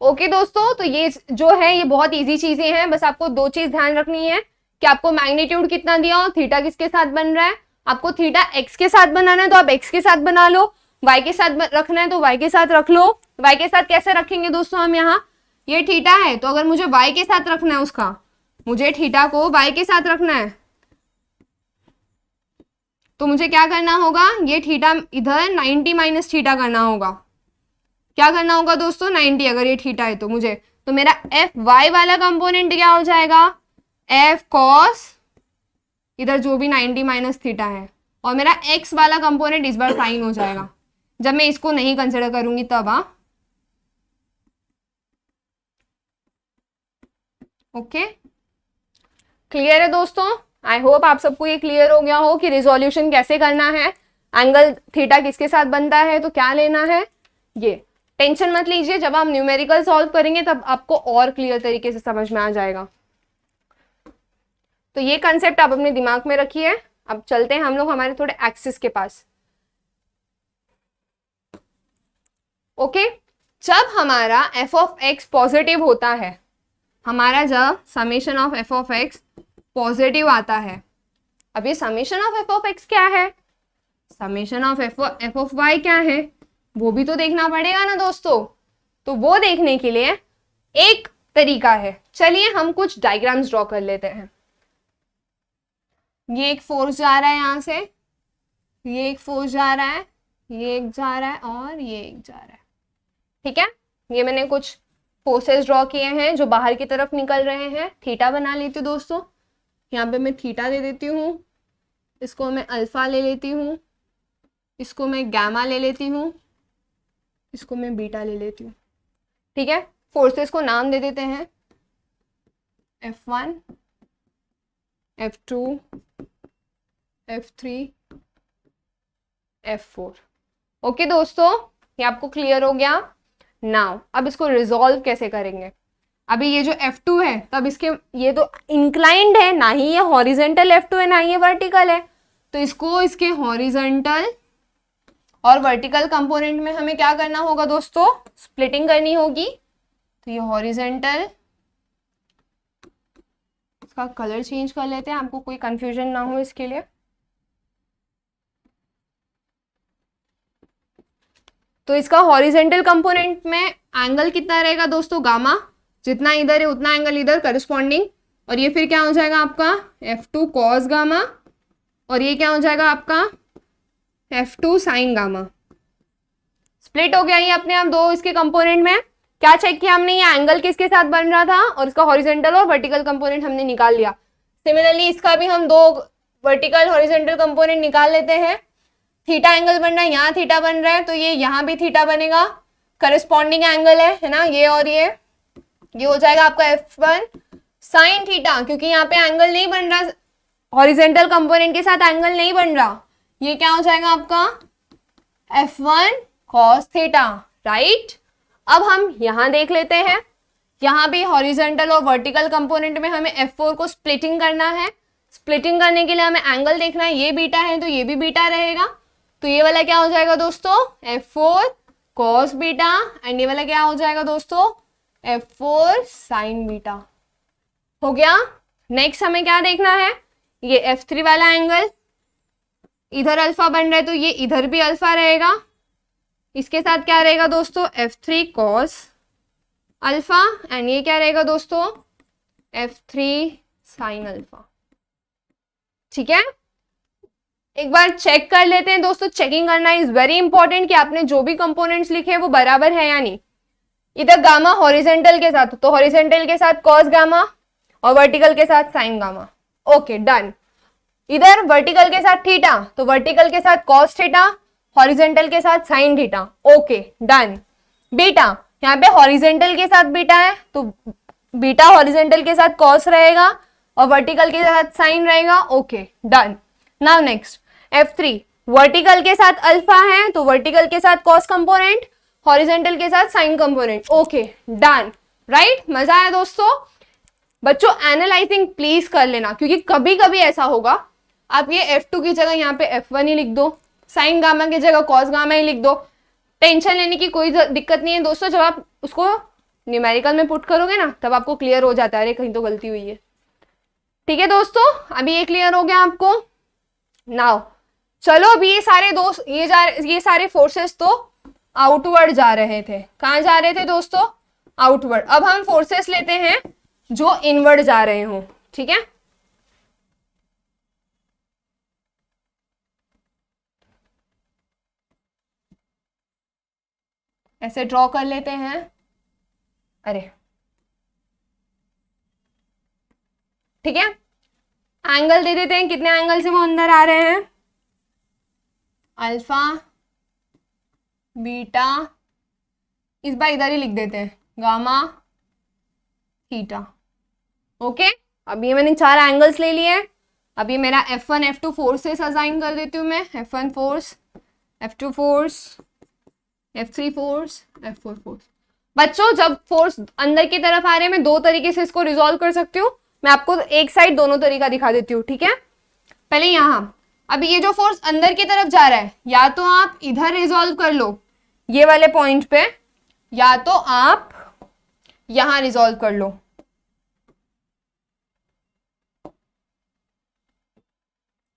ओके दोस्तों, तो ये जो है ये बहुत इजी चीजें हैं, बस आपको दो चीज ध्यान रखनी है कि आपको मैग्नीट्यूड कितना दिया और थीटा किसके साथ बन रहा है। आपको थीटा एक्स के साथ बनाना है तो आप एक्स के साथ बना लो, वाई के साथ रखना है तो वाई के साथ रख लो। वाई के साथ कैसे रखेंगे दोस्तों हम, यहाँ ये थीटा है तो अगर मुझे वाई के साथ रखना है उसका, मुझे थीटा को वाई के साथ रखना है तो मुझे क्या करना होगा, ये थीटा इधर 90 माइनस थीटा करना होगा। क्या करना होगा दोस्तों 90, अगर ये थीटा है तो मुझे, तो मेरा एफ वाई वाला कंपोनेंट क्या हो जाएगा एफ कॉस, इधर जो भी 90 माइनस थीटा है, और मेरा एक्स वाला कंपोनेंट इस बार साइन हो जाएगा जब मैं इसको नहीं कंसिडर करूंगी तब। ओके, क्लियर है दोस्तों, आई होप आप सबको ये क्लियर हो गया हो कि रिजोल्यूशन कैसे करना है, एंगल थीटा किसके साथ बनता है तो क्या लेना है। ये टेंशन मत लीजिए, जब आप न्यूमेरिकल सॉल्व करेंगे तब आपको और क्लियर तरीके से समझ में आ जाएगा। तो ये कंसेप्ट आप अपने दिमाग में रखिए। अब चलते हैं हम लोग हमारे थोड़े एक्सिस के पास। ओके, जब हमारा एफ ऑफ एक्स पॉजिटिव होता है, हमारा जब summation of F of X positive आता है, अब ये summation of F of X क्या है, summation of F of Y क्या है, वो भी तो देखना पड़ेगा ना दोस्तों। तो वो देखने के लिए एक तरीका है, चलिए हम कुछ डायग्राम्स ड्रॉ कर लेते हैं। ये एक फोर्स जा रहा है यहाँ से, ये एक फोर्स जा रहा है, ये एक जा रहा है और ये एक जा रहा है। ठीक है, ये मैंने कुछ फोर्सेस ड्रॉ किए हैं जो बाहर की तरफ निकल रहे हैं। थीटा बना लेती हूँ दोस्तों, यहाँ पे मैं थीटा दे देती हूँ, इसको मैं अल्फा ले लेती हूँ, इसको मैं गैमा ले लेती हूँ, इसको मैं बीटा ले लेती हूँ। ठीक है, फोर्सेस को नाम दे देते हैं F1, F2, F3, F4। Okay दोस्तों, ये आपको क्लियर हो गया। नाउ अब इसको रिजॉल्व कैसे करेंगे। अभी ये जो F2 है, तब इसके ये तो इंक्लाइंड है, ना ही ये हॉरिजेंटल F2 है ना ही ये वर्टिकल है, तो इसको इसके हॉरिजेंटल और वर्टिकल कंपोनेंट में हमें क्या करना होगा दोस्तों, स्प्लिटिंग करनी होगी। तो ये हॉरिजेंटल, इसका कलर चेंज कर लेते हैं आपको कोई कंफ्यूजन ना हो इसके लिए। तो इसका हॉरिजेंटल कंपोनेंट में एंगल कितना रहेगा दोस्तों, गामा, जितना इधर है उतना एंगल इधर करस्पॉन्डिंग, और ये फिर क्या हो जाएगा आपका F2 कॉस गामा, और ये क्या हो जाएगा आपका F2 साइन गामा। स्प्लिट हो गया ये अपने आप दो इसके कंपोनेंट में। क्या चेक किया हमने, ये एंगल किसके साथ बन रहा था और इसका हॉरिजेंटल और वर्टिकल कंपोनेंट हमने निकाल लिया। सिमिलरली इसका भी हम दो वर्टिकल हॉरिजेंटल कंपोनेंट निकाल लेते हैं। थीटा एंगल बन रहा है, यहाँ थीटा बन रहा है, तो ये यहाँ भी थीटा बनेगा, करस्पॉन्डिंग एंगल है ना, ये और ये हो जाएगा आपका F1 साइन थीटा, क्योंकि यहाँ पे एंगल नहीं बन रहा, हॉरिजेंटल कंपोनेंट के साथ एंगल नहीं बन रहा। ये क्या हो जाएगा आपका F1 कॉस थीटा, राइट। अब हम यहाँ देख लेते हैं, यहाँ भी हॉरिजेंटल और वर्टिकल कंपोनेंट में हमें F4 को स्प्लिटिंग करना है। स्प्लिटिंग करने के लिए हमें एंगल देखना है, ये बीटा है तो ये भी बीटा रहेगा, तो ये वाला क्या हो जाएगा दोस्तों F4 कॉस बीटा, एंड ये वाला क्या हो जाएगा दोस्तों F4 साइन बीटा। हो गया। नेक्स्ट हमें क्या देखना है, ये F3 वाला एंगल, इधर अल्फा बन रहा है तो ये इधर भी अल्फा रहेगा, इसके साथ क्या रहेगा दोस्तों, F3 कॉस अल्फा, एंड ये क्या रहेगा दोस्तों, F3 साइन अल्फा। ठीक है, एक बार चेक कर लेते हैं दोस्तों, चेकिंग करना इज वेरी इंपॉर्टेंट कि आपने जो भी कंपोनेंट्स लिखे हैं वो बराबर है या नहीं। इधर गामा हॉरिजेंटल के साथ, तो हॉरिजेंटल के साथ कॉस गामा और वर्टिकल के साथ साइन गामा। Okay done. इधर वर्टिकल के साथ थीटा, तो वर्टिकल के साथ कॉस थीटा, हॉरिजेंटल के साथ sine theta. Okay done. Beta, यहाँ पे हॉरिजेंटल के साथ बीटा है तो बीटा हॉरिजेंटल के साथ कॉस रहेगा और वर्टिकल के साथ साइन रहेगा। Okay done. Now next F3, vertical के साथ अल्फा है तो वर्टिकल के साथ कॉस कंपोनेंट, हॉरिजेंटल के साथ sign component. Okay done, right. मजा आया दोस्तों? बच्चों एनालाइजिंग प्लीज कर लेना, क्योंकि कभी कभी ऐसा होगा आप ये F2 की जगह यहाँ पे F1 ही लिख दो, साइन गामा की जगह कॉस गामा ही लिख दो। टेंशन लेने की कोई दिक्कत नहीं है दोस्तों, जब आप उसको न्यूमेरिकल में पुट करोगे ना तब आपको क्लियर हो जाता है, अरे कहीं तो गलती हुई है। ठीक है दोस्तों, अभी ये क्लियर हो गया आपको। नाउ चलो, अभी ये सारे फोर्सेस तो आउटवर्ड जा रहे थे। कहाँ जा रहे थे दोस्तों? आउटवर्ड। अब हम फोर्सेस लेते हैं जो इनवर्ड जा रहे हो। ठीक है, ऐसे ड्रॉ कर लेते हैं। अरे ठीक है, एंगल दे देते हैं, कितने एंगल से वो अंदर आ रहे हैं, अल्फा बीटा, इस बार इधर ही लिख देते हैं गामा थीटा। ओके, अब ये मैंने 4 एंगल्स ले लिए। अब ये मेरा F1 F2 फोर्सेस असाइन कर देती हूँ मैं। F1 force, F2 force, F3 force, F4 force. बच्चों जब फोर्स अंदर की तरफ आ रहे हैं, मैं 2 तरीके से इसको रिजॉल्व कर सकती हूँ। मैं आपको एक साइड दोनों तरीका दिखा देती हूँ। ठीक है, पहले यहाँ, अभी ये जो फोर्स अंदर की तरफ जा रहा है, या तो आप इधर रिजॉल्व कर लो ये वाले पॉइंट पे, या तो आप यहां रिजॉल्व कर लो।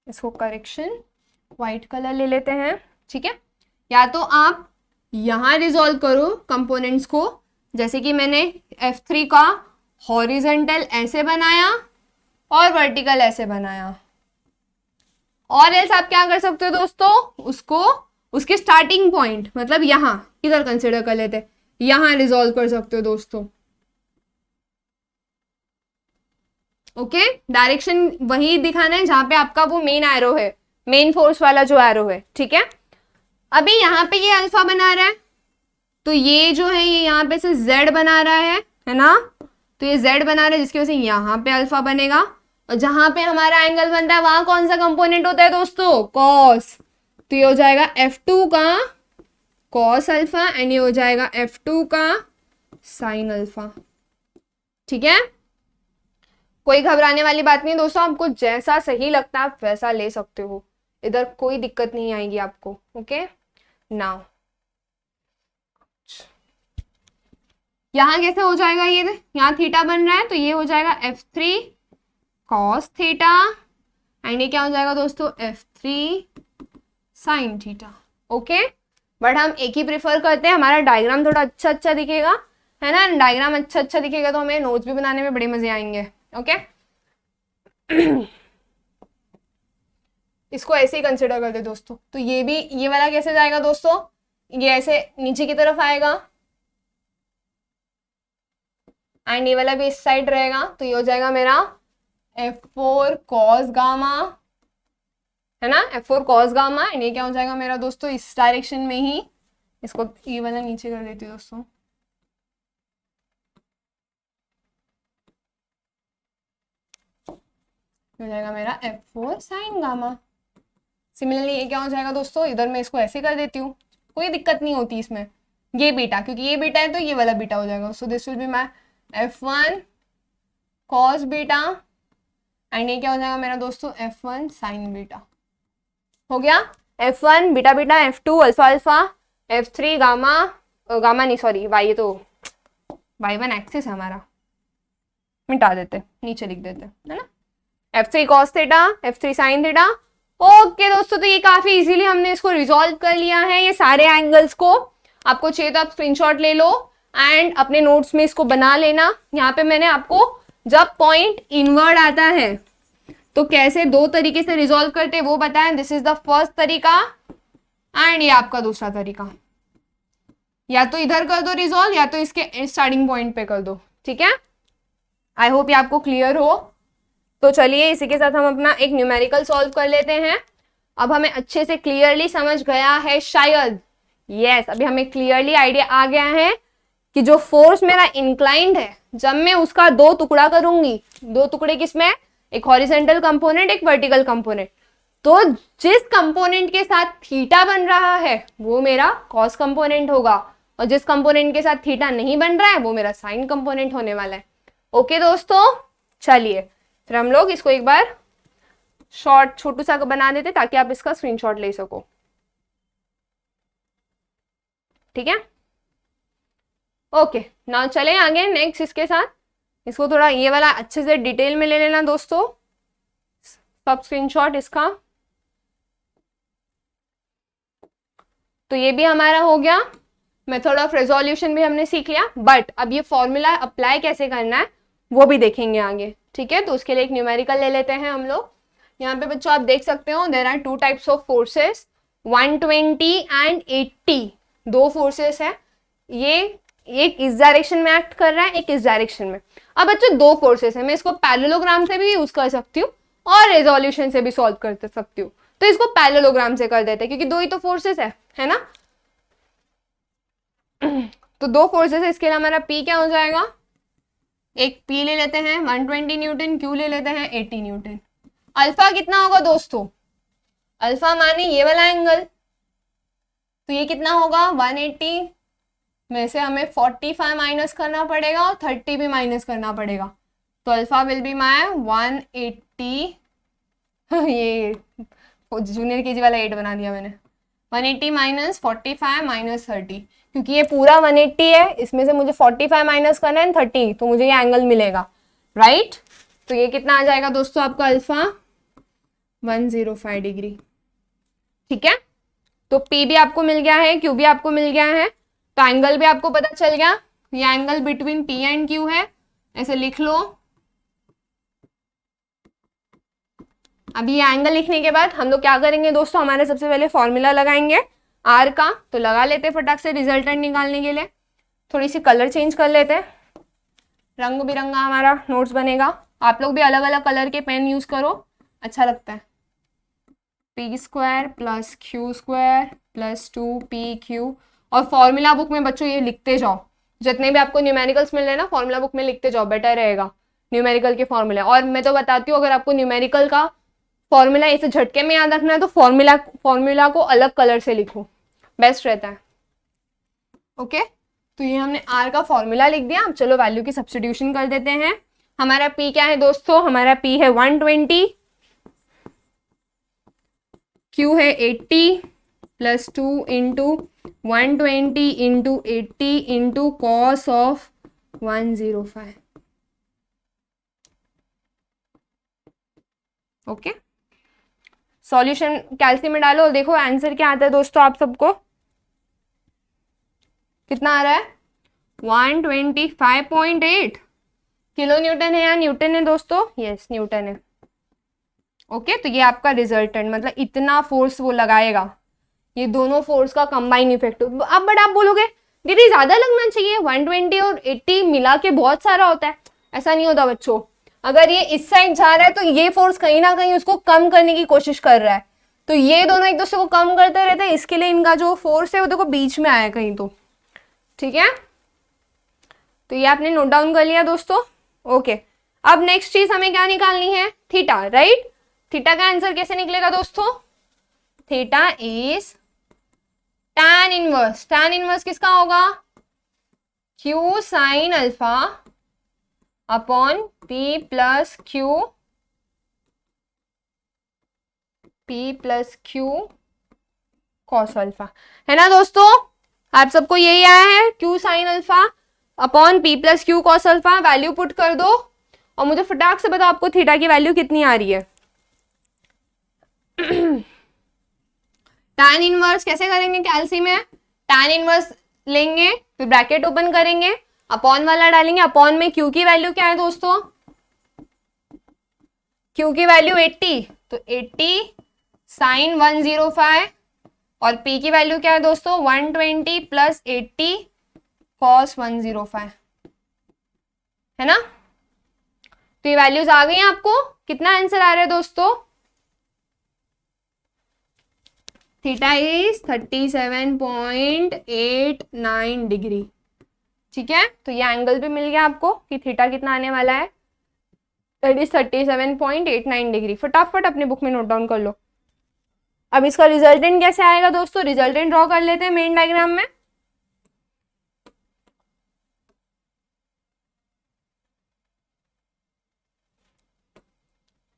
इसको करेक्शन व्हाइट कलर ले लेते हैं। ठीक है, या तो आप यहां रिजॉल्व करो कंपोनेंट्स को, जैसे कि मैंने F3 का हॉरिजेंटल ऐसे बनाया और वर्टिकल ऐसे बनाया। और एल्स आप क्या कर सकते हो दोस्तों, उसको उसके स्टार्टिंग पॉइंट मतलब यहां इधर कंसिडर कर लेते हैं, यहां रिजॉल्व कर सकते हो दोस्तों। ओके, डायरेक्शन वही दिखाना है जहां पे आपका वो मेन एरो है, मेन फोर्स वाला जो एरो है। ठीक है, अभी यहाँ पे ये अल्फा बना रहा है तो ये जो है ये यहाँ पे से Z बना रहा है ना, तो ये Z बना रहा है जिसकी वजह से यहाँ पे अल्फा बनेगा, और जहां पे हमारा एंगल बनता है वहां कौन सा कंपोनेंट होता है दोस्तों, कॉस। तो ये हो जाएगा F2 का कॉस अल्फा एंड ये हो जाएगा F2 का साइन अल्फा। ठीक है, कोई घबराने वाली बात नहीं दोस्तों, आपको जैसा सही लगता है आप वैसा ले सकते हो, इधर कोई दिक्कत नहीं आएगी आपको। ओके, नाउ यहां कैसे हो जाएगा, ये यहाँ थीटा बन रहा है तो ये हो जाएगा F3 कॉस थीटा एंड ये क्या हो जाएगा दोस्तों, F3 sine theta. Okay, but हम एक ही प्रेफर करते हैं, हमारा डायग्राम थोड़ा अच्छा दिखेगा, है ना। डायग्राम अच्छा दिखेगा तो हमें नोट्स भी बनाने में बड़े मजे आएंगे। ओके इसको ऐसे ही कंसिडर करते दोस्तों। तो ये भी, ये वाला कैसे जाएगा दोस्तों, ये ऐसे नीचे की तरफ आएगा एंड ये वाला भी इस साइड रहेगा, तो ये हो जाएगा मेरा F4 कॉस गामा, है ना, F4 कॉस गामा एंड ये क्या हो जाएगा मेरा दोस्तों इस डायरेक्शन में ही। इसको ये वाला नीचे कर देती हूँ दोस्तों। हो जाएगा मेरा F4 साइन गामा। सिमिलरली ये क्या हो जाएगा दोस्तों, इधर मैं इसको ऐसे कर देती हूँ, कोई दिक्कत नहीं होती इसमें। ये बीटा, क्योंकि ये बीटा है तो ये वाला बीटा हो जाएगा। So this will be my F1 cos beta and ये क्या हो जाएगा मेरा दोस्तों F1 साइन बीटा। हो गया, F1 beta beta, F2 alpha alpha, F3 gamma, gamma नहीं सॉरी वाई, ये तो y1 एक्सिस है हमारा, मिटा देते नीचे लिख देते, है ना। F3 cos theta, F3 sin theta okay दोस्तों, तो ये काफी इजीली हमने इसको रिजॉल्व कर लिया है, ये सारे एंगल्स को। आपको चाहिए तो आप स्क्रीनशॉट ले लो एंड अपने नोट्स में इसको बना लेना। यहाँ पे मैंने आपको जब पॉइंट इनवर्ड आता है तो कैसे दो तरीके से रिजॉल्व करते हैं वो बताया। दिस इज द फर्स्ट तरीका एंड ये आपका दूसरा तरीका। या तो इधर कर दो रिजॉल्व या तो इसके स्टार्टिंग पॉइंट पे कर दो, ठीक है। आई होप ये आपको क्लियर हो। तो चलिए इसी के साथ हम अपना एक न्यूमेरिकल सॉल्व कर लेते हैं। अब हमें अच्छे से क्लियरली समझ गया है शायद, यस अभी हमें क्लियरली आइडिया आ गया है कि जो फोर्स मेरा इंक्लाइंड है, जब मैं उसका दो टुकड़ा करूंगी, दो टुकड़े किसमें, एक हॉरिजेंटल कंपोनेंट एक वर्टिकल कंपोनेंट, तो जिस कंपोनेंट के साथ थीटा बन रहा है वो मेरा कॉस कंपोनेंट होगा और जिस कंपोनेंट के साथ थीटा नहीं बन रहा है वो मेरा साइन कंपोनेंट होने वाला है। ओके दोस्तों, चलिए फिर हम लोग इसको एक बार शॉर्ट छोटू सा बना देते ताकि आप इसका स्क्रीनशॉट ले सको, ठीक है। ओके नाउ चले आगे नेक्स्ट इसके साथ। इसको थोड़ा ये वाला अच्छे से डिटेल में ले लेना दोस्तों, सब स्क्रीनशॉट इसका। तो ये भी हमारा हो गया, मेथड ऑफ रेजोल्यूशन भी हमने सीख लिया। बट अब ये फॉर्मूला अप्लाई कैसे करना है वो भी देखेंगे आगे, ठीक है। तो उसके लिए एक न्यूमेरिकल ले लेते हैं हम लोग। यहाँ पे बच्चों आप देख सकते हो there are two types of forces, 120 and 80, दो फोर्सेस है। ये एक इस डायरेक्शन में एक्ट कर रहा है, एक इस डायरेक्शन में। अब बच्चों दो फोर्सेस है, मैं इसको पैरेललोग्राम से भी यूज कर सकती हूँ और रेजोल्यूशन से भी सॉल्व कर सकती हूँ। तो इसको पैरेललोग्राम से कर देते हैं क्योंकि दो ही तो फोर्सेस है ना। तो दो फोर्सेस है, इसके लिए हमारा P क्या हो जाएगा, एक P ले लेते हैं 120 न्यूटन, Q ले लेते हैं 80 न्यूटन। अल्फा कितना होगा दोस्तों, अल्फा माने ये वाला एंगल, तो ये कितना होगा 180 में से हमें 45 माइनस करना पड़ेगा और 30 भी माइनस करना पड़ेगा। तो अल्फा विल बी माय 180 ये जूनियर केजी वाला 8 बना दिया मैंने। 180 माइनस 45 माइनस 30, क्योंकि ये पूरा 180 है, इसमें से मुझे 45 माइनस करना है 30, तो मुझे ये एंगल मिलेगा, राइट। तो ये कितना आ जाएगा दोस्तों आपका अल्फा 105 डिग्री, ठीक है। तो P भी आपको मिल गया है, Q भी आपको मिल गया है, तो एंगल भी आपको पता चल गया। ये angle between P and Q है, ऐसे लिख लो। अभी ये एंगल लिखने के बाद हम लोग क्या करेंगे दोस्तों, हमारे सबसे पहले फॉर्मूला लगाएंगे R का, तो लगा लेते हैं फटाक से रिजल्टेंट निकालने के लिए। थोड़ी सी कलर चेंज कर लेते हैं, रंग बिरंगा हमारा नोट्स बनेगा। आप लोग भी अलग अलग कलर के पेन यूज करो, अच्छा लगता है। P² plus Q² plus 2PQ, और फॉर्मूला बुक में बच्चों ये लिखते जाओ, जितने भी आपको न्यूमेरिकल्स मिल रहे हैं ना फॉर्मूला बुक में लिखते जाओ, बेटर रहेगा न्यूमेरिकल के फॉर्मूला। और मैं तो बताती हूँ अगर आपको न्यूमेरिकल का फॉर्मूला ऐसे झटके में याद रखना है तो फॉर्मूला को अलग कलर से लिखो, बेस्ट रहता है। ओके, तो ये हमने R का फॉर्मूला लिख दिया। अब चलो वैल्यू की सब्स्टिट्यूशन कर देते हैं। हमारा P क्या है दोस्तों, हमारा P है 120, Q है 80 plus 2 into 120 into 80 into cos of 105। Okay, solution कैल्सी में डालो, देखो आंसर क्या आता है दोस्तों। आप सबको कितना आ रहा है, 125.8 किलो न्यूटन है या न्यूटन है दोस्तों, यस न्यूटन है। ओके, तो ये आपका रिजल्टेंट, मतलब इतना फोर्स वो लगाएगा, ये दोनों फोर्स का कंबाइन इफेक्ट। अब बट आप बोलोगे दीदी ज्यादा लगना चाहिए, 120 और 80 मिला के बहुत सारा होता है। ऐसा नहीं होता बच्चों, अगर ये इस साइड जा रहा है तो ये फोर्स कहीं ना कहीं उसको कम करने की कोशिश कर रहा है, तो ये दोनों एक दूसरे को कम करते रहते हैं। इसके लिए इनका जो फोर्स है वो देखो बीच में आया कहीं, तो ठीक है। तो ये आपने नोट डाउन कर लिया दोस्तों। ओके, अब नेक्स्ट चीज हमें क्या निकालनी है, थीटा, राइट। थीटा का आंसर कैसे निकलेगा दोस्तों, theta is tan inverse. tan inverse किसका होगा, Q sine alpha upon P plus Q cos alpha, है ना दोस्तों। आप सबको यही आया है, Q sine alpha upon P plus Q cos alpha. Value put कर दो और मुझे फटाक से बताओ आपको थीटा की वैल्यू कितनी आ रही है। tan इनवर्स कैसे करेंगे कैल्सी में? tan इनवर्स लेंगे, फिर ब्रैकेट ओपन करेंगे, अपॉन वाला डालेंगे, अपॉन में क्यू की वैल्यू क्या है दोस्तों? क्यू की वैल्यू 80, तो 80 साइन 105, और पी की वैल्यू क्या है दोस्तों? 120 प्लस 80 कॉस 105, है ना? तो ये वैल्यूज आ गई आपको। कितना आंसर आ रहा है दोस्तों? Theta is 37.89 degree. ठीक है, तो ये एंगल भी मिल गया आपको कि थीटा कितना आने वाला है, दैट इज 37.89 डिग्री। फटाफट अपने बुक में नोट डाउन कर लो। अब इसका रिजल्टेंट कैसे आएगा दोस्तों? रिजल्टेंट ड्रॉ कर लेते हैं मेन डायग्राम में।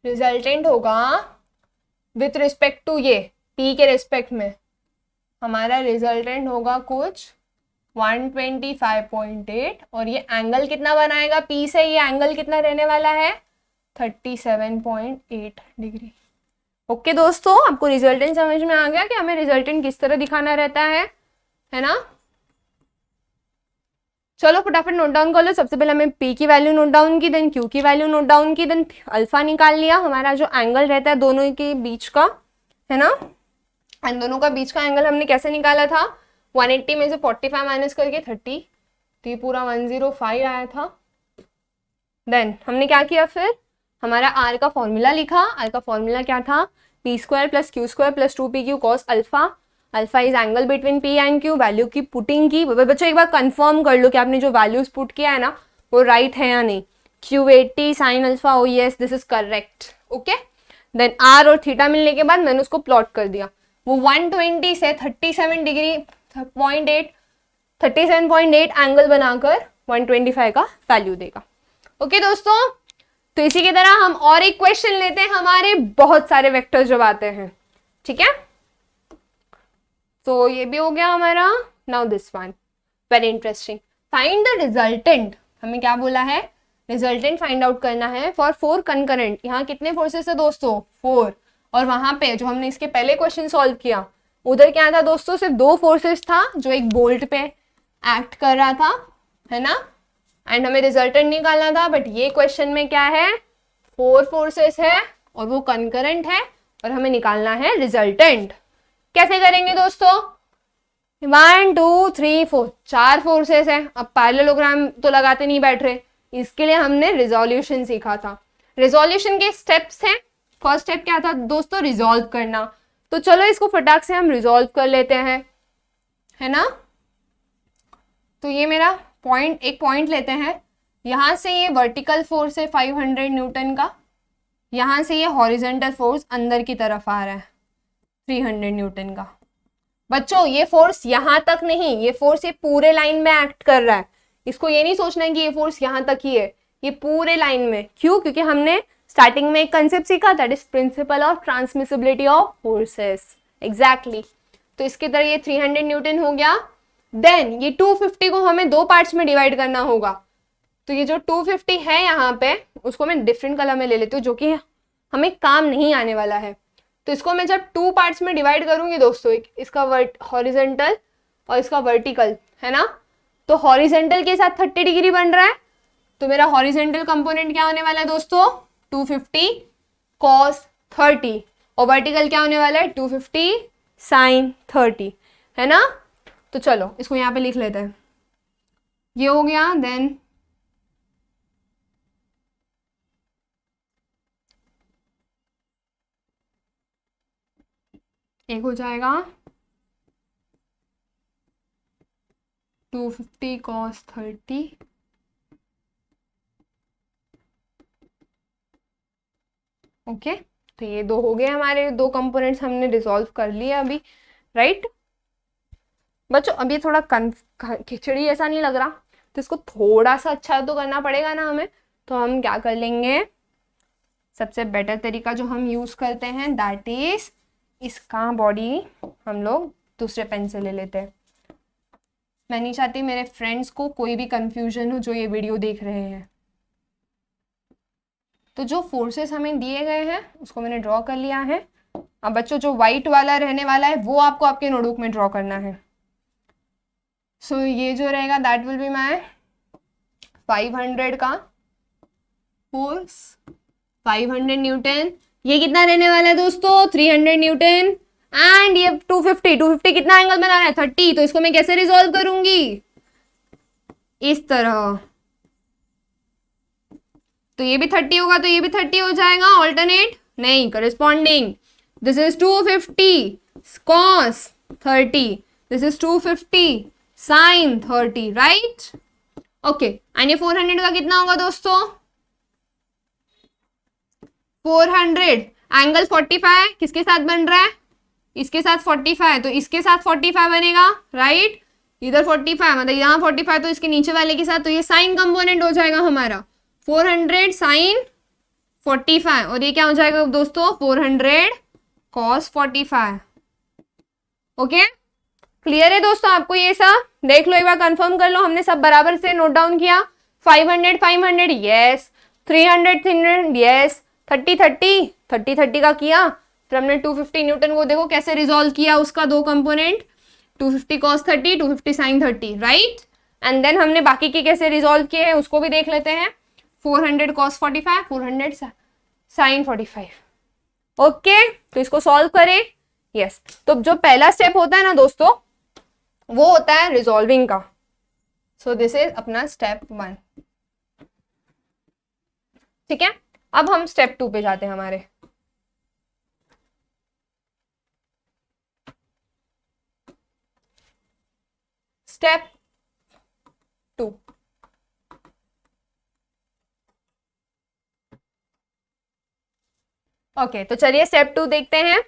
रिजल्टेंट होगा विथ रिस्पेक्ट टू ये पी के रिस्पेक्ट में, हमारा रिजल्टेंट होगा कुछ 125.8, और ये एंगल कितना बनाएगा पी से? ये एंगल कितना रहने वाला है? 37.8 डिग्री। ओके दोस्तों, आपको रिजल्टेंट समझ में आ गया कि हमें रिजल्टेंट किस तरह दिखाना रहता है ना? चलो फटाफट नोट डाउन कर लो। सबसे पहले हमें पी की वैल्यू नोट डाउन की, देन क्यू की वैल्यू नोट डाउन की, देन अल्फा निकाल लिया। हमारा जो एंगल रहता है दोनों के बीच का, है ना, इन दोनों का बीच का एंगल हमने कैसे निकाला था? 180 में से 45 माइनस करके 30, तो ये पूरा 105 आया था। देन हमने क्या किया फिर? हमारा आर का फॉर्मूला लिखा। आर का फॉर्मूला क्या था? P square plus Q square plus 2pq cos alpha. Alpha is angle between P and Q. Value की पुटिंग की। बच्चों एक बार कंफर्म कर लो कि आपने जो वैल्यूज पुट किया है ना वो राइट है या नहीं। Q80 sine alpha, oh yes this is correct. Okay, then R और थीटा मिलने के बाद मैंने उसको प्लॉट कर दिया। वो 120 से 37.8 एंगल बनाकर 125 का वैल्यू देगा। ओके दोस्तों, तो इसी की तरह हम और एक क्वेश्चन लेते हैं। हमारे बहुत सारे वेक्टर्स जब आते हैं, ठीक है, तो ये भी हो गया हमारा। Now this one very interesting, find the resultant. हमें क्या बोला है? रिजल्टेंट फाइंड आउट करना है फॉर 4 कंकरेंट। यहाँ कितने फोर्सेस है दोस्तों? 4। और वहां पे जो हमने इसके पहले क्वेश्चन सॉल्व किया उधर क्या था दोस्तों? सिर्फ 2 फोर्सेस था जो एक बोल्ट पे एक्ट कर रहा था, है ना, एंड हमें रिजल्टेंट निकालना था। बट ये क्वेश्चन में क्या है? 4 फोर्सेस है और वो कंकरेंट है और हमें निकालना है रिजल्टेंट। कैसे करेंगे दोस्तों? 1 2 3 4 4 फोर्सेस है। अब पैरेललोग्राम तो लगाते नहीं बैठ रहे, इसके लिए हमने रिजोल्यूशन सीखा था। रिजोल्यूशन के स्टेप्स हैं। फर्स्ट स्टेप क्या था दोस्तों? रिजोल्व करना। तो चलो इसको फटाक से हम रिजोल्व कर लेते हैं, है ना। तो ये मेरा पॉइंट, एक पॉइंट लेते हैं। यहां से ये वर्टिकल फोर्स है 500 न्यूटन का, यहां से ये हॉरिजॉन्टल फोर्स अंदर की तरफ आ रहा है 300 न्यूटन का। बच्चों ये फोर्स यहां तक नहीं, ये फोर्स ये पूरे लाइन में एक्ट कर रहा है। इसको ये नहीं सोचना है कि ये फोर्स यहां तक ही है, ये पूरे लाइन में। क्यों? क्योंकि हमने स्टार्टिंग में एक कंसेप्ट सीखा, that is principle of transmissibility of forces. Exactly. तो इसके तरह ये 300 न्यूटन हो गया। देन ये 250 को हमें 2 पार्ट्स में डिवाइड करना होगा। तो ये जो 250 है यहाँ पे, उसको मैं डिफरेंट कलर में ले लेती हूँ जो कि हमें काम नहीं आने वाला है। तो इसको मैं जब 2 पार्ट्स में डिवाइड करूंगी दोस्तों, इसका हॉरिजॉन्टल और इसका वर्टिकल, है ना, तो हॉरिजॉन्टल के साथ 30 डिग्री बन रहा है। तो मेरा हॉरिजॉन्टल कंपोनेंट क्या होने वाला है दोस्तों? 250 cos 30, और वर्टिकल क्या होने वाला है? 250 sin 30, है ना। तो चलो इसको यहाँ पे लिख लेते हैं। ये हो गया। देन एक हो जाएगा 250 cos 30, ओके। तो ये 2 हो गए हमारे, 2 कंपोनेंट्स हमने रिजॉल्व कर लिए अभी, राइट। बच्चों अभी थोड़ा खिचड़ी ऐसा नहीं लग रहा, तो इसको थोड़ा सा अच्छा तो करना पड़ेगा ना हमें। तो हम क्या कर लेंगे, सबसे बेटर तरीका जो हम यूज करते हैं दैट इज इसका बॉडी हम लोग दूसरे पेन से ले लेते हैं। मैं नहीं चाहती मेरे फ्रेंड्स को कोई भी कंफ्यूजन हो जो ये वीडियो देख रहे हैं। तो जो फोर्सेस हमें दिए गए हैं उसको मैंने ड्रॉ कर लिया है। अब बच्चों जो व्हाइट वाला रहने वाला है वो आपको आपके नोटबुक में ड्रॉ करना है। सो ये जो रहेगा दैट विल बी माय 500 का फोर्स, 500 न्यूटन। ये कितना रहने वाला है दोस्तों? 300 न्यूटन। एंड ये 250 कितना एंगल बनाना है? 30। तो इसको मैं कैसे रिजॉल्व करूंगी? इस तरह। तो ये भी 30 होगा तो ये भी 30 हो जाएगा, ऑल्टरनेट नहीं, corresponding. This is 250 cos 30, this is 250 sin 30, right? Okay, and ये 400 का कितना होगा दोस्तों? 400 एंगल 45 किसके साथ बन रहा है? इसके साथ 45, तो इसके साथ 45 बनेगा, राइट? इधर 45 मतलब यहाँ 45, तो इसके नीचे वाले के साथ, तो ये साइन कंपोनेंट हो जाएगा हमारा 400 साइन 45, और ये क्या हो जाएगा दोस्तों? 400 cos 45। ओके, क्लियर है दोस्तों आपको? ये सब देख लो, एक बार कंफर्म कर लो, हमने सब बराबर से नोट डाउन किया। 500 500 यस, 300 300 यस, 30 30 30 30 का किया। फिर हमने 250 न्यूटन को देखो कैसे रिजॉल्व किया, उसका दो component, 250 cos 30 250 sin 30, right? And then हमने बाकी के कैसे रिजॉल्व किए हैं उसको भी देख लेते हैं। 400 cos 45 400 sin 45। ओके, तो इसको सॉल्व करें। यस, तो जो पहला स्टेप होता है ना दोस्तों, वो होता है रिजॉल्विंग का। सो दिस इज अपना स्टेप 1, ठीक है? अब हम स्टेप 2 पे जाते हैं हमारे। स्टेप 2, ओके, तो चलिए स्टेप 2 देखते हैं।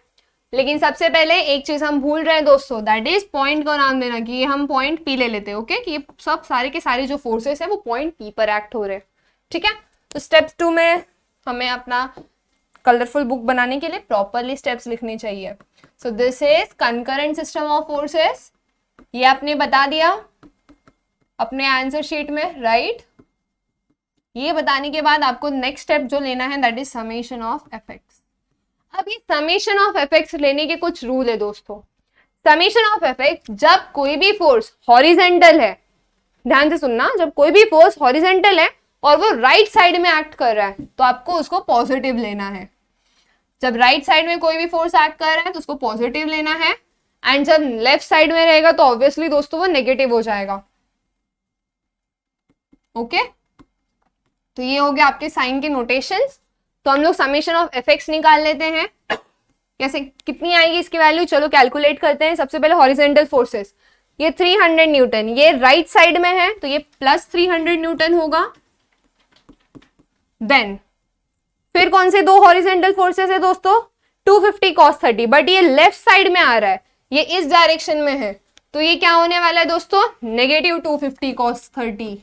लेकिन सबसे पहले एक चीज हम भूल रहे हैं दोस्तों, दैट इज पॉइंट का नाम देना, कि हम पॉइंट पी ले लेते हैं। ओके, कि ये सब सारे के सारे जो फोर्सेस है वो पॉइंट पी पर एक्ट हो रहे हैं, ठीक है? तो स्टेप 2 में हमें अपना कलरफुल बुक बनाने के लिए प्रॉपरली स्टेप्स लिखने चाहिए। So this is concurrent system of forces, ये आपने बता दिया अपने आंसर शीट में, राइट? ये बताने के बाद आपको नेक्स्ट स्टेप जो लेना है that is summation of effects. अब ये समेशन ऑफ इफेक्ट्स लेने के कुछ रूल है दोस्तों। समेशन ऑफ इफेक्ट, जब कोई भी फोर्स हॉरिजेंटल है, ध्यान से सुनना, जब कोई भी फोर्स हॉरिजेंटल है और वो राइट साइड में एक्ट कर रहा है तो आपको उसको पॉजिटिव लेना है। जब राइट साइड में कोई भी फोर्स एक्ट कर रहा है तो उसको पॉजिटिव लेना है, एंड जब लेफ्ट साइड में रहेगा तो ऑब्वियसली दोस्तों वो नेगेटिव हो जाएगा। ओके, तो ये हो गया आपके साइन के नोटेशंस। तो हम लोग समेशन ऑफ इफेक्ट्स निकाल लेते हैं। कैसे, कितनी आएगी इसकी वैल्यू? चलो कैलकुलेट करते हैं। सबसे पहले हॉरिजेंटल फोर्सेस, ये 300 न्यूटन, ये राइट साइड में है तो ये प्लस 300 न्यूटन होगा। देन फिर कौन से दो हॉरिजेंटल फोर्सेस है दोस्तों? 250 cos 30, बट ये लेफ्ट साइड में आ रहा है, ये इस डायरेक्शन में है, तो ये क्या होने वाला है दोस्तों? Negative 250 cos 30,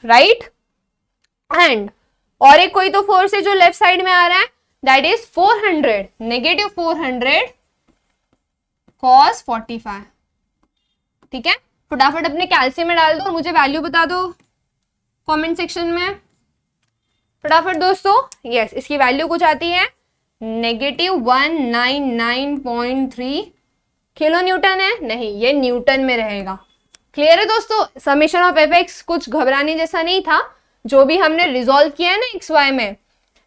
right? एंड और एक कोई तो फोर्स है जो लेफ्ट साइड में आ रहा है, दैट इज 400, नेगेटिव 400 cos 45, ठीक है? फटाफट अपने कैल्सी में डाल दो और मुझे वैल्यू बता दो कमेंट सेक्शन में फटाफट दोस्तों। यस, इसकी वैल्यू कुछ आती है नेगेटिव 199.3 किलो न्यूटन है, नहीं ये न्यूटन में रहेगा। क्लियर है दोस्तों? समेशन ऑफ एफएक्स कुछ घबराने जैसा नहीं था। जो भी हमने रिजॉल्व किया है ना एक्स वाई में,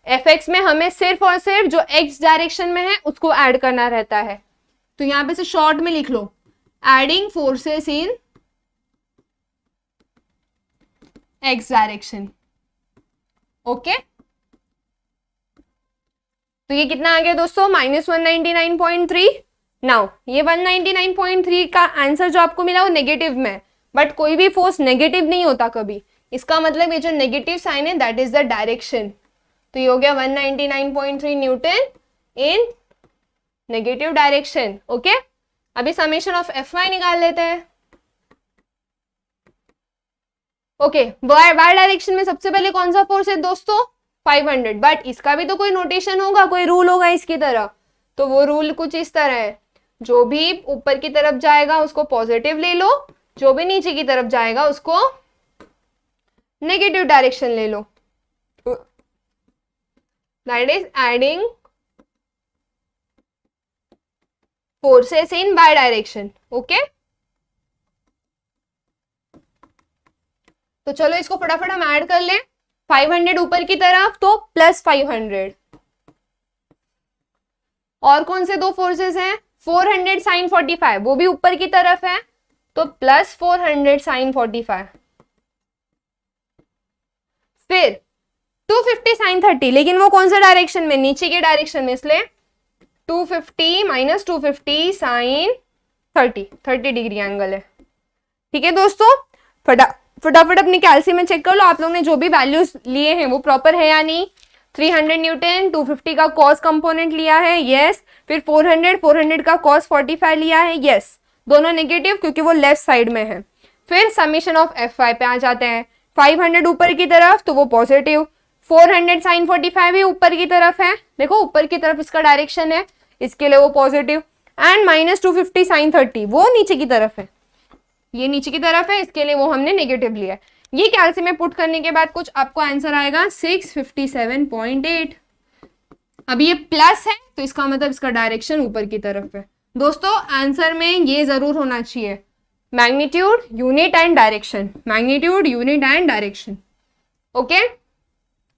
एफएक्स में हमें सिर्फ और सिर्फ जो एक्स डायरेक्शन में है उसको ऐड करना रहता है। तो यहां पे से शॉर्ट में लिख लो, adding forces in X direction. Okay, तो ये कितना आ गया दोस्तों? -199.3। नाउ ये 199.3 का आंसर जो आपको मिला वो नेगेटिव में, बट कोई भी फोर्स नेगेटिव नहीं होता कभी। इसका मतलब ये जो नेगेटिव साइन है दैट इज द डायरेक्शन। तो ये हो गया 199.3 न्यूटन इन नेगेटिव डायरेक्शन। ओके, अभी समेशन ऑफ एफ वाई निकाल लेते हैं। ओके, वाई डायरेक्शन में सबसे पहले कौन सा फोर्स है दोस्तों? 500, बट इसका भी तो कोई नोटेशन होगा, कोई रूल होगा इसकी तरह। तो वो रूल कुछ इस तरह है, जो भी ऊपर की तरफ जाएगा उसको पॉजिटिव ले लो, जो भी नीचे की तरफ जाएगा उसको नेगेटिव डायरेक्शन ले लो। That is adding forces in Y direction. Okay, तो चलो इसको फटाफट हम ऐड कर लें। 500 ऊपर की तरफ तो प्लस 500, और कौन से दो फोर्सेस हैं? 400 साइन 45, वो भी ऊपर की तरफ है, तो प्लस 400 साइन 45। फिर 250 साइन 30, लेकिन वो कौन सा डायरेक्शन में? नीचे के डायरेक्शन में, इसलिए 250 माइनस 250 साइन 30 डिग्री एंगल है। ठीक है दोस्तों, फटाफट अपनी कैल्सी में चेक कर लो आप लोग ने जो भी वैल्यूज लिए हैं वो प्रॉपर है या नहीं। 300 न्यूटन, 250 का कॉस कंपोनेंट लिया है, यस। फिर 400 का कॉस 45 लिया है, यस। दोनों नेगेटिव क्योंकि वो लेफ्ट साइड में है। फिर समीशन ऑफ Fy पे आ जाते हैं। 500 ऊपर की तरफ तो वो पॉजिटिव, 400 साइन 45 भी ऊपर की तरफ है, देखो ऊपर की तरफ इसका डायरेक्शन है, इसके लिए वो पॉजिटिव, एंड माइनस 250 साइन 30 वो नीचे की तरफ है, ये नीचे की तरफ है, इसके लिए वो हमने नेगेटिव लिया है। ये कैल्सी में पुट करने के बाद कुछ आपको आंसर आएगा 657.8। अब ये प्लस है तो इसका मतलब इसका डायरेक्शन ऊपर की तरफ है। दोस्तों आंसर में ये जरूर होना चाहिए, magnitude, unit and direction, magnitude, unit and direction. Okay,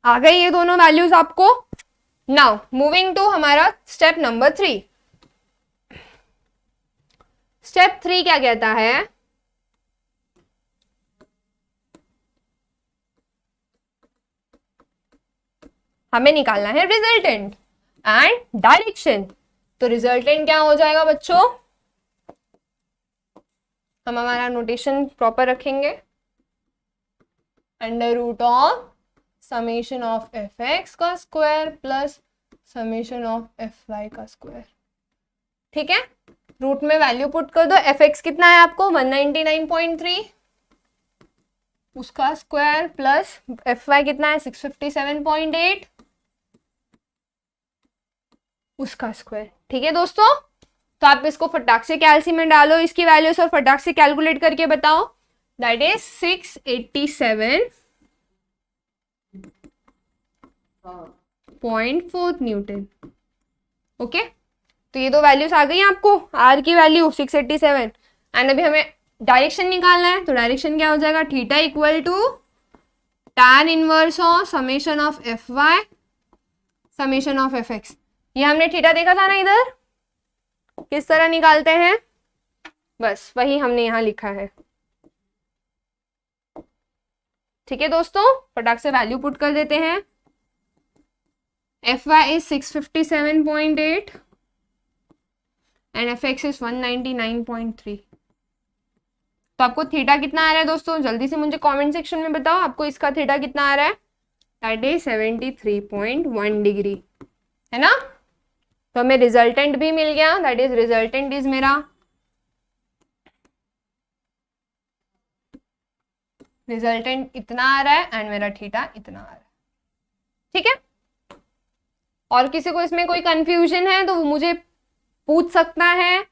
आ गई ये दोनों वैल्यूज आपको। नाउ मूविंग टू हमारा स्टेप नंबर 3। स्टेप 3 क्या कहता है? हमें निकालना है रिजल्टेंट एंड डायरेक्शन। तो रिजल्टेंट क्या हो जाएगा बच्चों? हम हमारा नोटेशन प्रॉपर रखेंगे, under root of summation of F X का square plus summation of F Y का स्क्वायर। ठीक है, रूट में वैल्यू पुट कर दो। एफ एक्स कितना है आपको? 199.3, उसका स्क्वायर प्लस एफ वाई कितना है? 657.8, उसका स्क्वायर। ठीक है दोस्तों, तो आप इसको फटाक से कैल्सी में डालो इसकी वैल्यूज और फटाक से कैलकुलेट करके बताओ। That is 687.4 Newton. ओके, तो ये दो वैल्यूज आ गई आपको, आर की वैल्यू 687, एंड अभी हमें डायरेक्शन निकालना है। तो डायरेक्शन क्या हो जाएगा? Theta equal to tan inverse of summation of F Y summation of F X. ये हमने थीटा देखा था ना, इधर किस तरह निकालते हैं, बस वही हमने यहां लिखा है। ठीक है दोस्तों, फटाक से वैल्यू पुट कर देते हैं। F Y is 657.8 and F X is 199.3। तो आपको थीटा कितना आ रहा है दोस्तों? जल्दी से मुझे कमेंट सेक्शन में बताओ, आपको इसका थीटा कितना आ रहा है? दैट इज 73.1 डिग्री, है ना। तो हमें रिजल्टेंट भी मिल गया, दैट इज रिजल्टेंट इज मेरा रिजल्टेंट इतना आ रहा है एंड मेरा थीटा इतना आ रहा है। ठीक है, और किसी को इसमें कोई कंफ्यूजन है तो वो मुझे पूछ सकता है,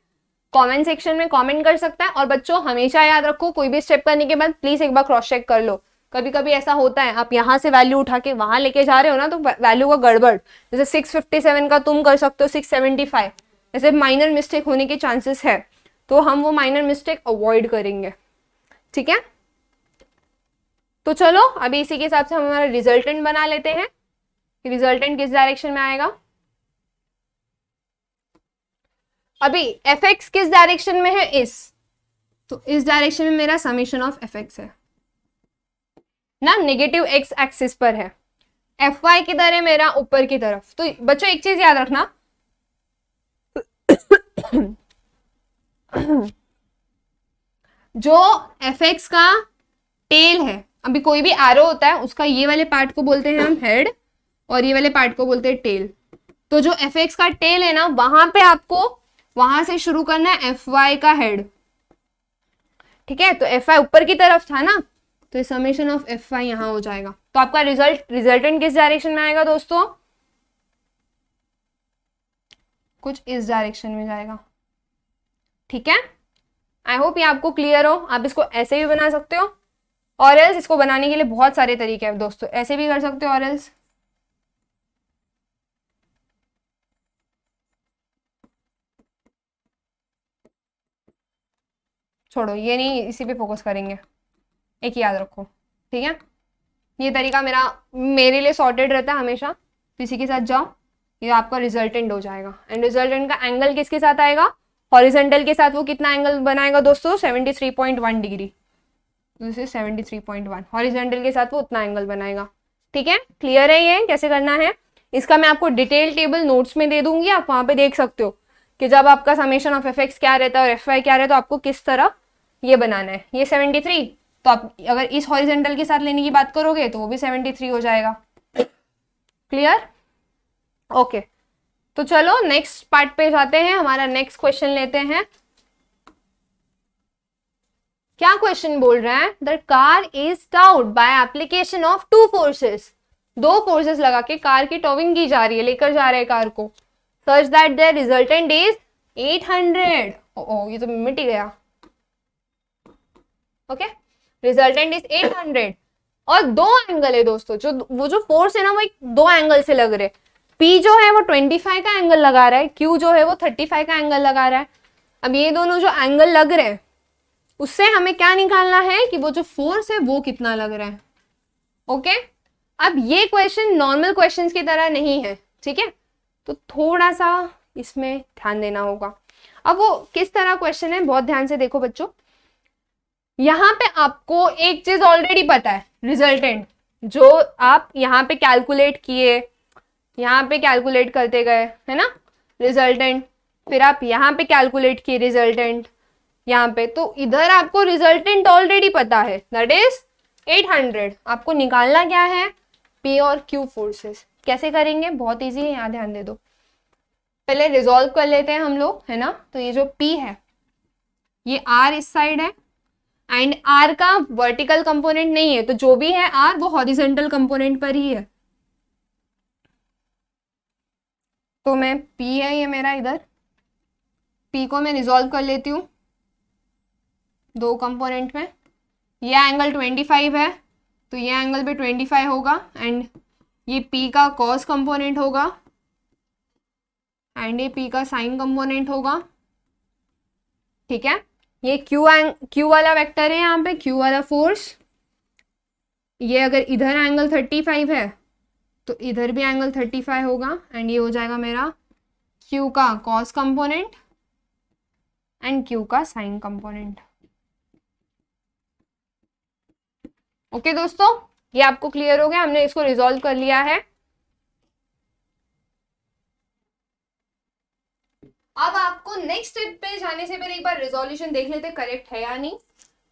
कमेंट सेक्शन में कमेंट कर सकता है। और बच्चों हमेशा याद रखो, कोई भी स्टेप करने के बाद प्लीज एक बार क्रॉस चेक कर लो। कभी कभी ऐसा होता है आप यहाँ से वैल्यू उठा के वहां लेके जा रहे हो ना, तो वैल्यू का गड़बड़, जैसे 657 का तुम कर सकते हो 675, ऐसे माइनर मिस्टेक होने के चांसेस है, तो हम वो माइनर मिस्टेक अवॉइड करेंगे। ठीक है, तो चलो अभी इसी के हिसाब से हम हमारा रिजल्टेंट बना लेते हैं। रिजल्टेंट किस डायरेक्शन में आएगा? अभी एफ एक्स किस डायरेक्शन में है? तो इस डायरेक्शन में मेरा समेशन ऑफ एफ एक्स है ना, नेगेटिव एक्स एक्सिस पर है। एफ वाई किधर है मेरा? ऊपर की तरफ। तो बच्चों एक चीज याद रखना, जो एफ एक्स का टेल है, अभी कोई भी एरो होता है उसका ये वाले पार्ट को बोलते हैं हम हेड और ये वाले पार्ट को बोलते हैं टेल। तो जो एफ एक्स का टेल है ना, वहां पे आपको वहां से शुरू करना है एफ वाई का हेड। ठीक है, तो एफ वाई ऊपर की तरफ था ना, तो समेशन ऑफ एफ वाई यहां हो जाएगा। तो आपका रिजल्टेंट किस डायरेक्शन में आएगा दोस्तों? कुछ इस डायरेक्शन में जाएगा। ठीक है, आई होप ये आपको क्लियर हो। आप इसको ऐसे भी बना सकते हो, और एल्स इसको बनाने के लिए बहुत सारे तरीके हैं दोस्तों, ऐसे भी कर सकते हो, और एल्स छोड़ो, ये नहीं, इसी पे फोकस करेंगे, एक ही याद रखो, ठीक है। ये तरीका मेरे लिए सॉर्टेड रहता है हमेशा। इसी के साथ जाओ, ये आपका रिजल्टेंट हो जाएगा। एंड रिजल्टेंट का एंगल किसके साथ आएगा? हॉरिजॉन्टल के साथ वो कितना एंगल बनाएगा दोस्तों? 73.1 डिग्री। This is 73.1। हॉरिजॉन्टल के साथ वो उतना एंगल बनाएगा, ठीक है। क्लियर है ये कैसे करना है? इसका मैं आपको डिटेल टेबल नोट्स में दे दूंगी, आप वहां पे देख सकते हो कि जब आपका समेशन ऑफ एफ एक्स क्या रहता है और एफ वाई क्या रहता है, तो आपको किस तरह ये बनाना है। ये 73, तो आप अगर इस हॉरिजॉन्टल के साथ लेने की बात करोगे तो वो भी 73 हो जाएगा। क्लियर? ओके, तो चलो नेक्स्ट पार्ट पे जाते हैं। हमारा नेक्स्ट क्वेश्चन लेते हैं। क्या क्वेश्चन बोल रहा है? The car is towed by application of 2 forces. 2 forces लगा के कार की टॉविंग की जा रही है, लेकर जा रहे हैं कार को, such that the resultant is 800। ओ ये तो मिट ही गया। ओके, रिजल्टेंट इज 800 और 2 एंगल है दोस्तों। वो जो फोर्स है ना, वो 2 एंगल से लग रहे। P जो है वो 25 का एंगल लगा रहा है, Q जो है वो 35 का एंगल लगा रहा है। अब ये दोनों जो एंगल लग रहे हैं उससे हमें क्या निकालना है कि वो जो फोर्स है वो कितना लग रहा है। ओके, अब ये क्वेश्चन नॉर्मल क्वेश्चंस की तरह नहीं है, ठीक है, तो थोड़ा सा इसमें ध्यान देना होगा। अब वो किस तरह क्वेश्चन है, बहुत ध्यान से देखो बच्चों। यहाँ पे आपको एक चीज ऑलरेडी पता है, रिजल्टेंट जो आप यहाँ पे कैलकुलेट किए, यहाँ पे कैलकुलेट करते गए, है ना, रिजल्टेंट, फिर आप यहाँ पे कैलकुलेट किए रिजल्टेंट यहाँ पे, तो इधर आपको रिजल्टेंट ऑलरेडी पता है, दैट इज 800। आपको निकालना क्या है? P और Q फोर्सेस। कैसे करेंगे? बहुत इजी है, यहाँ ध्यान दे दो। पहले रिजॉल्व कर लेते हैं हम लोग, है ना। तो ये जो P है, ये R इस साइड है एंड R का वर्टिकल कंपोनेंट नहीं है, तो जो भी है R वो हॉरिजॉन्टल कंपोनेंट पर ही है। तो मैं P है ये मेरा, इधर P को मैं रिजॉल्व कर लेती हूँ 2 कंपोनेंट में। ये एंगल 25 है, तो ये एंगल भी 25 होगा एंड ये P का कॉस कंपोनेंट होगा एंड ये P का साइन कंपोनेंट होगा, ठीक है। ये Q वाला वेक्टर है, यहाँ पे Q वाला फोर्स। ये अगर इधर एंगल 35 है तो इधर भी एंगल 35 होगा एंड ये हो जाएगा मेरा Q का कॉस कंपोनेंट एंड Q का साइन कंपोनेंट। ओके दोस्तों, ये आपको क्लियर हो गया, हमने इसको रिजॉल्व कर लिया है। अब आपको नेक्स्ट स्टेप पे जाने से पहले एक बार रिजोल्यूशन देख लेते करेक्ट है या नहीं,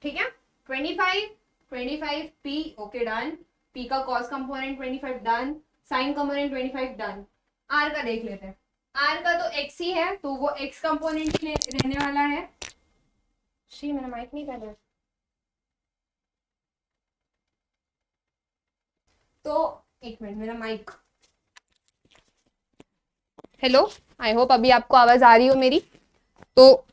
ठीक है। 25 P, ओके डन। P का cos component 25 done, sign component 25 done. R का देख लेते हैं। R का तो x ही है, तो वो x कंपोनेंट रहने वाला है। शी मेरा माइक नहीं कर रहा, तो एक मिनट, मेरा माइक, हेलो, आई होप अभी आपको आवाज आ रही हो मेरी। तो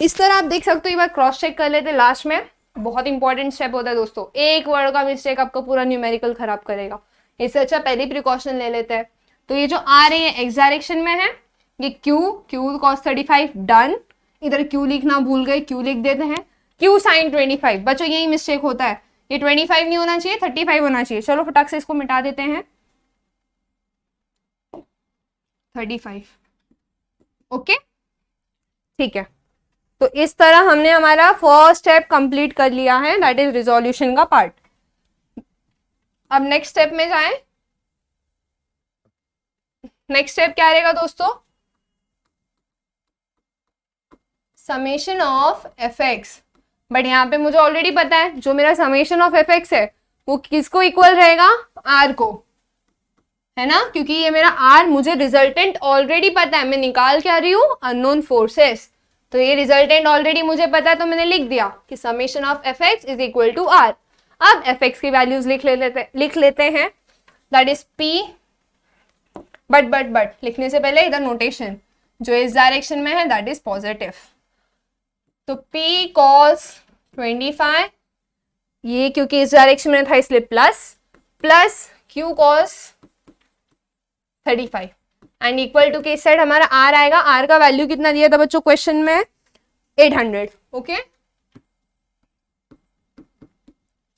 इस तरह आप देख सकते हो, एक बार क्रॉस चेक कर लेते लास्ट में। बहुत इंपॉर्टेंट स्टेप होता है दोस्तों, एक वर्ड का मिस्टेक आपका पूरा न्यूमेरिकल खराब करेगा, इससे अच्छा पहले प्रिकॉशन ले लेते हैं। तो ये जो आ रही है एक्स डायरेक्शन में है, ये Q cos 35 डन। इधर Q लिखना भूल गए, Q लिख देते हैं, Q sin 25। बच्चों यही मिस्टेक होता है, ये 25 नहीं होना चाहिए, 35 होना चाहिए। चलो फटाक से इसको मिटा देते हैं, 35। ओके, ठीक है। तो इस तरह हमने हमारा फर्स्ट स्टेप कंप्लीट कर लिया है, दैट इज रिजोल्यूशन का पार्ट। अब नेक्स्ट स्टेप में जाएं। नेक्स्ट स्टेप क्या रहेगा दोस्तों? Summation of F x. But यहाँ पे मुझे ऑलरेडी पता है जो मेरा समेशन ऑफ एफ एक्स है वो किसको इक्वल रहेगा? आर को, है ना, क्योंकि ये मेरा आर मुझे रिजल्टेंट ऑलरेडी पता है। मैं निकाल क्या रही हूँ? Unknown forces. तो ये रिजल्टेंट ऑलरेडी मुझे पता है, तो मैंने लिख दिया कि summation of F X is equal to R. अब एफ एक्स की वैल्यूज लिख लेते हैं, दैट इज पी। बट लिखने से पहले इधर नोटेशन जो इस डायरेक्शन में है दैट इज पॉजिटिव। तो P cos 25, ये क्योंकि इस डायरेक्शन में था इसलिए plus Q cos 35 and equal to के इस साइड हमारा R आएगा। R का वैल्यू कितना दिया था बच्चों क्वेश्चन में? 800। ओके,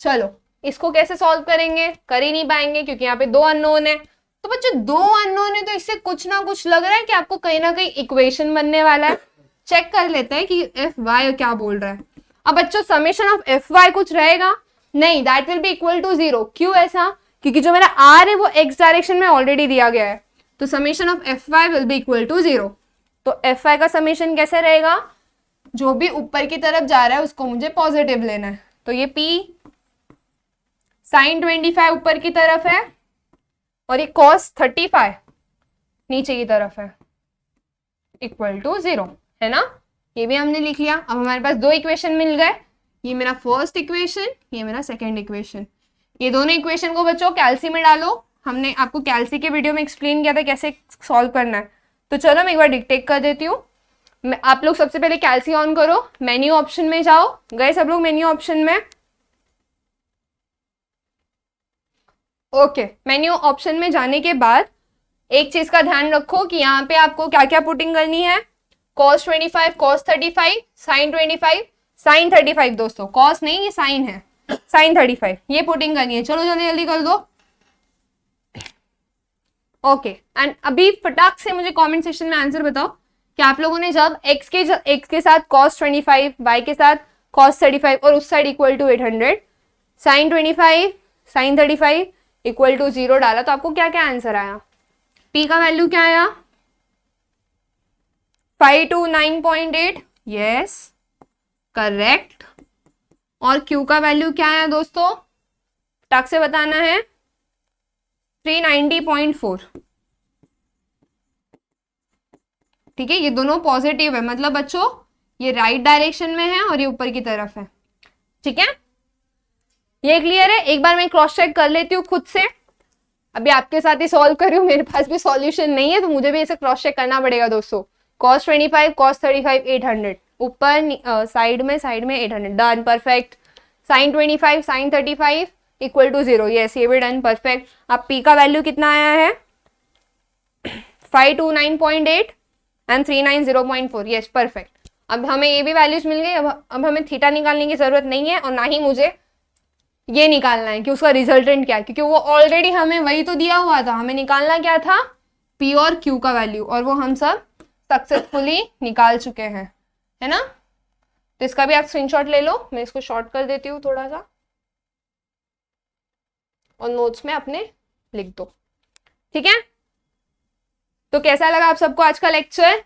चलो इसको कैसे सॉल्व करेंगे, कर ही नहीं पाएंगे क्योंकि यहाँ पे दो अननोन है। तो बच्चों दो अननोन है तो इससे कुछ ना कुछ लग रहा है कि आपको कहीं ना कहीं इक्वेशन बनने वाला है। चेक कर लेते हैं कि एफ वाई क्या बोल रहा है। अब बच्चों समेशन ऑफ एफ वाई कुछ रहेगा नहीं, that will be equal to 0। क्यों ऐसा, क्योंकि जो मेरा आर है वो एक्स डायरेक्शन में ऑलरेडी दिया गया है, तो summation of F Y will be equal to 0। तो एफ वाई का समेशन कैसे रहेगा, जो भी ऊपर की तरफ जा रहा है उसको मुझे पॉजिटिव लेना है, तो ये p साइन 25 ऊपर की तरफ है और ये cos 35 नीचे की तरफ है, इक्वल टू 0, है ना। ये भी हमने लिख लिया। अब हमारे पास दो इक्वेशन मिल गए, ये मेरा फर्स्ट इक्वेशन, ये मेरा सेकंड इक्वेशन। ये दोनों इक्वेशन को बच्चों कैल्सी में डालो, हमने आपको कैल्सी के वीडियो में एक्सप्लेन किया था कैसे सॉल्व करना है। तो चलो मैं एक बार डिक्टेट कर देती हूँ। आप लोग सबसे पहले कैल्सी ऑन करो, मेन्यू ऑप्शन में जाओ। गए सब लोग मेन्यू ऑप्शन में? ओके, मेन्यू ऑप्शन में जाने के बाद एक चीज का ध्यान रखो कि यहाँ पे आपको क्या क्या पुटिंग करनी है। cos 25, cos 35, sin 25, sin 35 दोस्तों, cos नहीं ये sin है, sin 35 ये पुटिंग करनी है। चलो जल्दी जल्दी कर दो। ओके एंड अभी फटाक से मुझे कमेंट सेक्शन में आंसर बताओ कि आप लोगों ने जब x के साथ cos 25, y के साथ cos 35 और उस side equal to 800, sin 25, sin 35 equal to 0 डाला तो आपको क्या क्या आंसर आया। p का वैल्यू क्या आया, 529.8, यस करेक्ट। और q का वैल्यू क्या आया दोस्तों, फटाक से बताना है, 390.4। ठीक है, ये दोनों पॉजिटिव है, मतलब बच्चों ये राइट डायरेक्शन में है और ये ऊपर की तरफ है। ठीक है, ये क्लियर है। एक बार मैं क्रॉस चेक कर लेती हूँ खुद से, अभी आपके साथ ही सॉल्व कर रही हूँ, मेरे पास भी सॉल्यूशन नहीं है तो मुझे भी ऐसे क्रॉस चेक करना पड़ेगा दोस्तों। cos 25, cos 35, 800 ऊपर साइड में 800, done perfect. sin 25, sin 35 equal to 0, yes ये भी डन परफेक्ट। अब p का वैल्यू कितना आया है, 529.8 एंड 390.4, यस परफेक्ट। अब हमें ये भी वैल्यूज मिल गई। अब हमें थीटा निकालने की जरूरत नहीं है और ना ही मुझे ये निकालना है कि उसका रिजल्टेंट क्या है, क्योंकि वो ऑलरेडी हमें वही तो दिया हुआ था। हमें निकालना क्या था, p और q का वैल्यू, और वो हम सब सक्सेसफुली निकाल चुके हैं, है ना। तो इसका भी आप स्क्रीनशॉट ले लो, मैं इसको शॉर्ट कर देती हूँ थोड़ा सा और नोट्स में अपने लिख दो। ठीक है, तो कैसा लगा आप सबको आज का लेक्चर,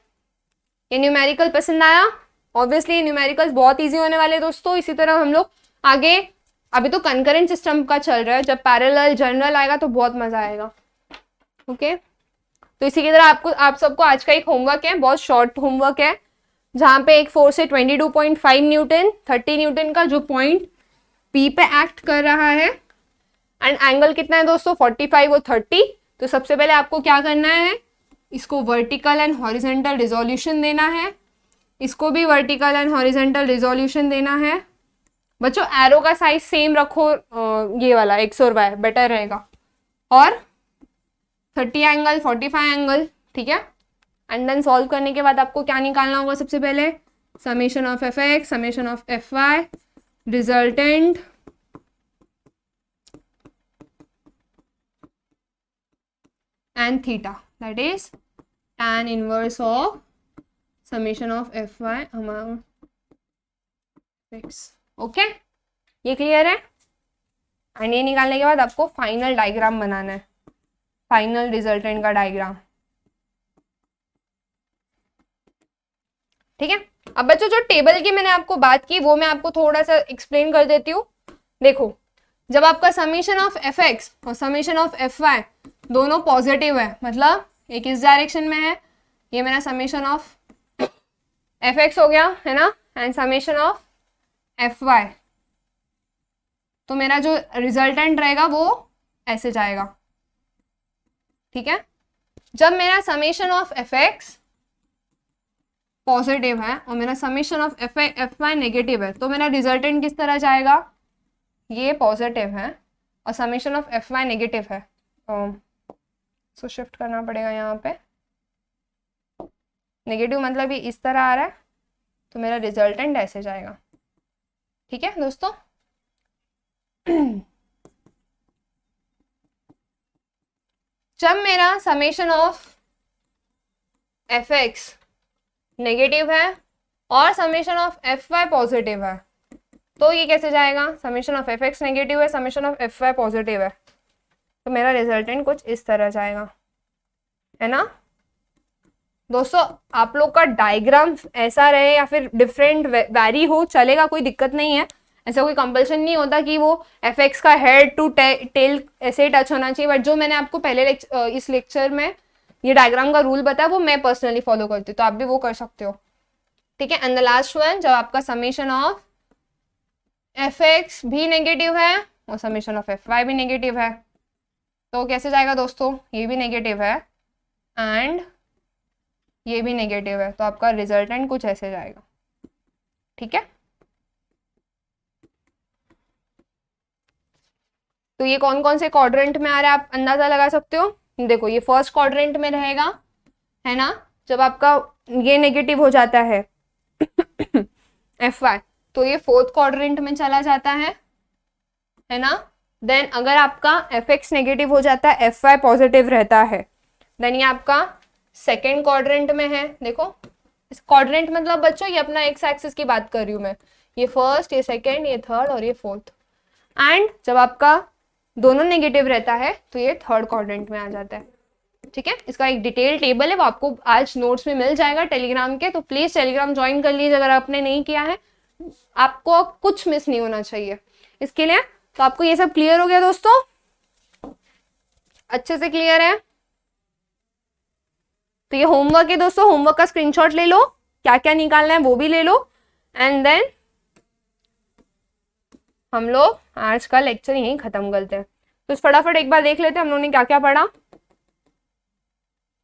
ये न्यूमेरिकल पसंद आया? ऑब्वियसली न्यूमेरिकल्स बहुत इजी होने वाले दोस्तों। इसी तरह हम लोग आगे, अभी तो कंकरेंट सिस्टम का चल रहा है, जब पैरेलल जनरल आएगा तो बहुत मजा आएगा। ओके, तो इसी की तरह आप सबको आज का एक होमवर्क है, बहुत शॉर्ट होमवर्क है, जहां पे एक फोर्स है 22.5 न्यूटन, 30 न्यूटन का, जो पॉइंट P पे एक्ट कर रहा है, एंड एंगल कितना है दोस्तों, 45 और 30। तो सबसे पहले आपको क्या करना है, इसको वर्टिकल एंड हॉरिजॉन्टल रिजोल्यूशन देना है, इसको भी वर्टिकल एंड हॉरिजॉन्टल रिजोल्यूशन देना है। बच्चों एरो का साइज सेम रखो, ये वाला x और y बेटर रहेगा, और 30 एंगल 45 एंगल, ठीक है। एंड देन सॉल्व करने के बाद आपको क्या निकालना होगा, सबसे पहले summation of F X, summation of F Y, resultant and theta, that is tan inverse of summation of F Y among X. Okay, ये क्लियर है। एंड ये निकालने के बाद आपको फाइनल डायग्राम बनाना है, फाइनल रिजल्टेंट का डायग्राम। ठीक है, अब बच्चों जो टेबल की मैंने आपको बात की वो मैं आपको थोड़ा सा एक्सप्लेन कर देती हूँ। देखो, जब आपका समेशन ऑफ एफ एक्स और समेशन ऑफ एफ वाई दोनों पॉजिटिव है, मतलब एक इस डायरेक्शन में है, ये मेरा समेशन ऑफ एफ एक्स हो गया, है ना, and summation of F Y, तो मेरा जो रिजल्टेंट रहेगा वो ऐसे जाएगा। ठीक है, जब मेरा summation of F X positive है और मेरा summation of F Y negative है, तो मेरा रिजल्टेंट किस तरह जाएगा, ये पॉजिटिव है और summation of F Y negative है, सो शिफ्ट करना पड़ेगा यहाँ पे, नेगेटिव मतलब ये इस तरह आ रहा है, तो मेरा रिजल्टेंट ऐसे जाएगा। ठीक है दोस्तों, जब मेरा summation of F X negative है और summation of F Y positive है, तो ये कैसे जाएगा? Summation of F X negative है, summation of F Y positive है, तो मेरा रिजल्टेंट कुछ इस तरह जाएगा, है ना दोस्तों। आप लोग का डायग्राम ऐसा रहे या फिर डिफरेंट वैरी हो, चलेगा, कोई दिक्कत नहीं है। ऐसा कोई कंपल्सन नहीं होता कि वो एफ एक्स का हेड टू टेल ऐसे टच होना चाहिए, बट जो मैंने आपको पहले इस लेक्चर में ये डायग्राम का रूल बताया वो मैं पर्सनली फॉलो करती हूँ, तो आप भी वो कर सकते हो, ठीक है। एंड द लास्ट वन, जब आपका समेशन ऑफ एफ एक्स भी नेगेटिव है और समेशन ऑफ एफ वाई भी नेगेटिव है, तो कैसे जाएगा दोस्तों? ये भी नेगेटिव है एंड ये भी नेगेटिव है, तो आपका रिजल्टेंट कुछ ऐसे जाएगा, ठीक है। तो ये कौन कौन से क्वाड्रेंट में आ रहा है आप अंदाजा लगा सकते हो। देखो ये फर्स्ट क्वाड्रेंट में रहेगा, है ना, जब आपका ये नेगेटिव हो जाता है एफ वाई, तो ये फोर्थ क्वाड्रेंट में चला जाता है ना। देन अगर आपका एफ एक्स नेगेटिव हो जाता है, एफ वाई पॉजिटिव रहता है, देन ये आपका सेकेंड क्वाड्रेंट में है। देखो इस क्वाड्रेंट मतलब बच्चों ये अपना एक्स एक्सिस की बात कर रही हूँ मैं, ये फर्स्ट, ये सेकेंड, ये थर्ड और ये फोर्थ। एंड जब आपका दोनों नेगेटिव रहता है तो ये थर्ड क्वाड्रेंट में आ जाता है, ठीक है। इसका एक डिटेल टेबल है, वो आपको आज नोट्स में मिल जाएगा टेलीग्राम के, तो प्लीज टेलीग्राम ज्वाइन कर लीजिए अगर आपने नहीं किया है, आपको कुछ मिस नहीं होना चाहिए इसके लिए। तो आपको ये सब क्लियर हो गया दोस्तों, अच्छे से क्लियर है। तो ये होमवर्क है दोस्तों, होमवर्क का स्क्रीनशॉट ले लो, क्या क्या निकालना है वो भी ले लो, एंड देन हम लोग आज का लेक्चर यहीं खत्म करते हैं। तो फटाफट एक बार देख लेते हैं हम लोगों ने क्या क्या पढ़ा।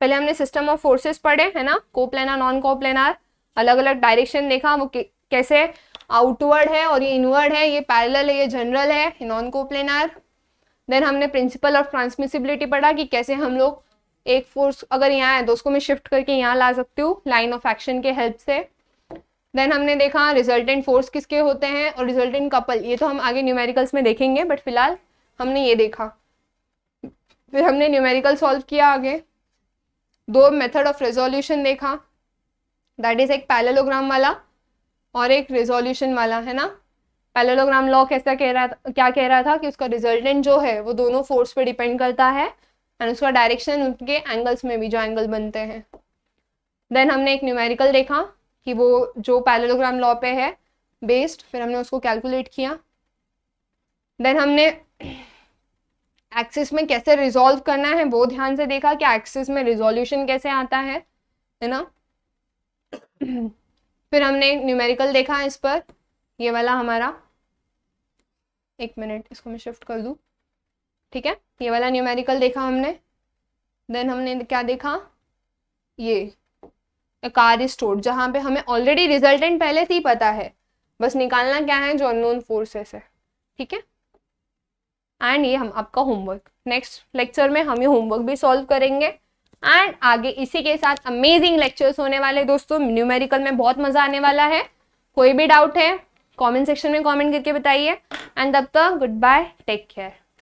पहले हमने सिस्टम ऑफ फोर्सेस पढ़े, है ना, कोप्लेनार नॉन कोप्लेनार, अलग अलग डायरेक्शन देखा, वो कैसे आउटवर्ड है और ये इनवर्ड है, ये पैरेलल है, ये जनरल है, नॉन कोप्लेनार। देन हमने प्रिंसिपल ऑफ ट्रांसमिसिबिलिटी पढ़ा कि कैसे हम लोग एक फोर्स अगर यहाँ है तो उसको मैं शिफ्ट करके यहाँ ला सकती हूँ लाइन ऑफ एक्शन के हेल्प से। देन हमने देखा रिजल्टेंट फोर्स किसके होते हैं और रिजल्टेंट कपल, ये तो हम आगे न्यूमेरिकल्स में देखेंगे, बट फिलहाल हमने ये देखा। फिर हमने न्यूमेरिकल सॉल्व किया, आगे दो मेथड ऑफ रेजोल्यूशन देखा, दैट इज एक पैरेललोग्राम वाला और एक रेजोल्यूशन वाला, है ना। पैरेललोग्राम लॉ कैसा कह रहा था, क्या कह रहा था कि उसका रिजल्टेंट जो है वो दोनों फोर्स पे डिपेंड करता है एंड उसका डायरेक्शन उनके एंगल्स में भी जो एंगल बनते हैं। देन हमने एक न्यूमेरिकल देखा कि वो जो पैरेललोग्राम लॉ पे है बेस्ड, फिर हमने उसको कैलकुलेट किया। देन हमने एक्सिस में कैसे रिजॉल्व करना है वो ध्यान से देखा कि एक्सिस में रिजोल्यूशन कैसे आता है ना। फिर हमने न्यूमेरिकल देखा इस पर, ये वाला हमारा, एक मिनट इसको मैं शिफ्ट कर दूं, ठीक है, ये वाला न्यूमेरिकल देखा हमने। देन हमने क्या देखा, ये कार इज स्टोर्ड, जहाँ पे हमें ऑलरेडी रिजल्टेंट पहले से ही पता है, बस निकालना क्या है, जो अननोन फोर्सेस है, ठीक है। एंड ये हम आपका होमवर्क, नेक्स्ट लेक्चर में हम ये होमवर्क भी सॉल्व करेंगे एंड आगे इसी के साथ अमेजिंग लेक्चर्स होने वाले दोस्तों। न्यूमेरिकल में बहुत मजा आने वाला है। कोई भी डाउट है कमेंट सेक्शन में कमेंट करके बताइए एंड तब तक गुड बाय, टेक केयर।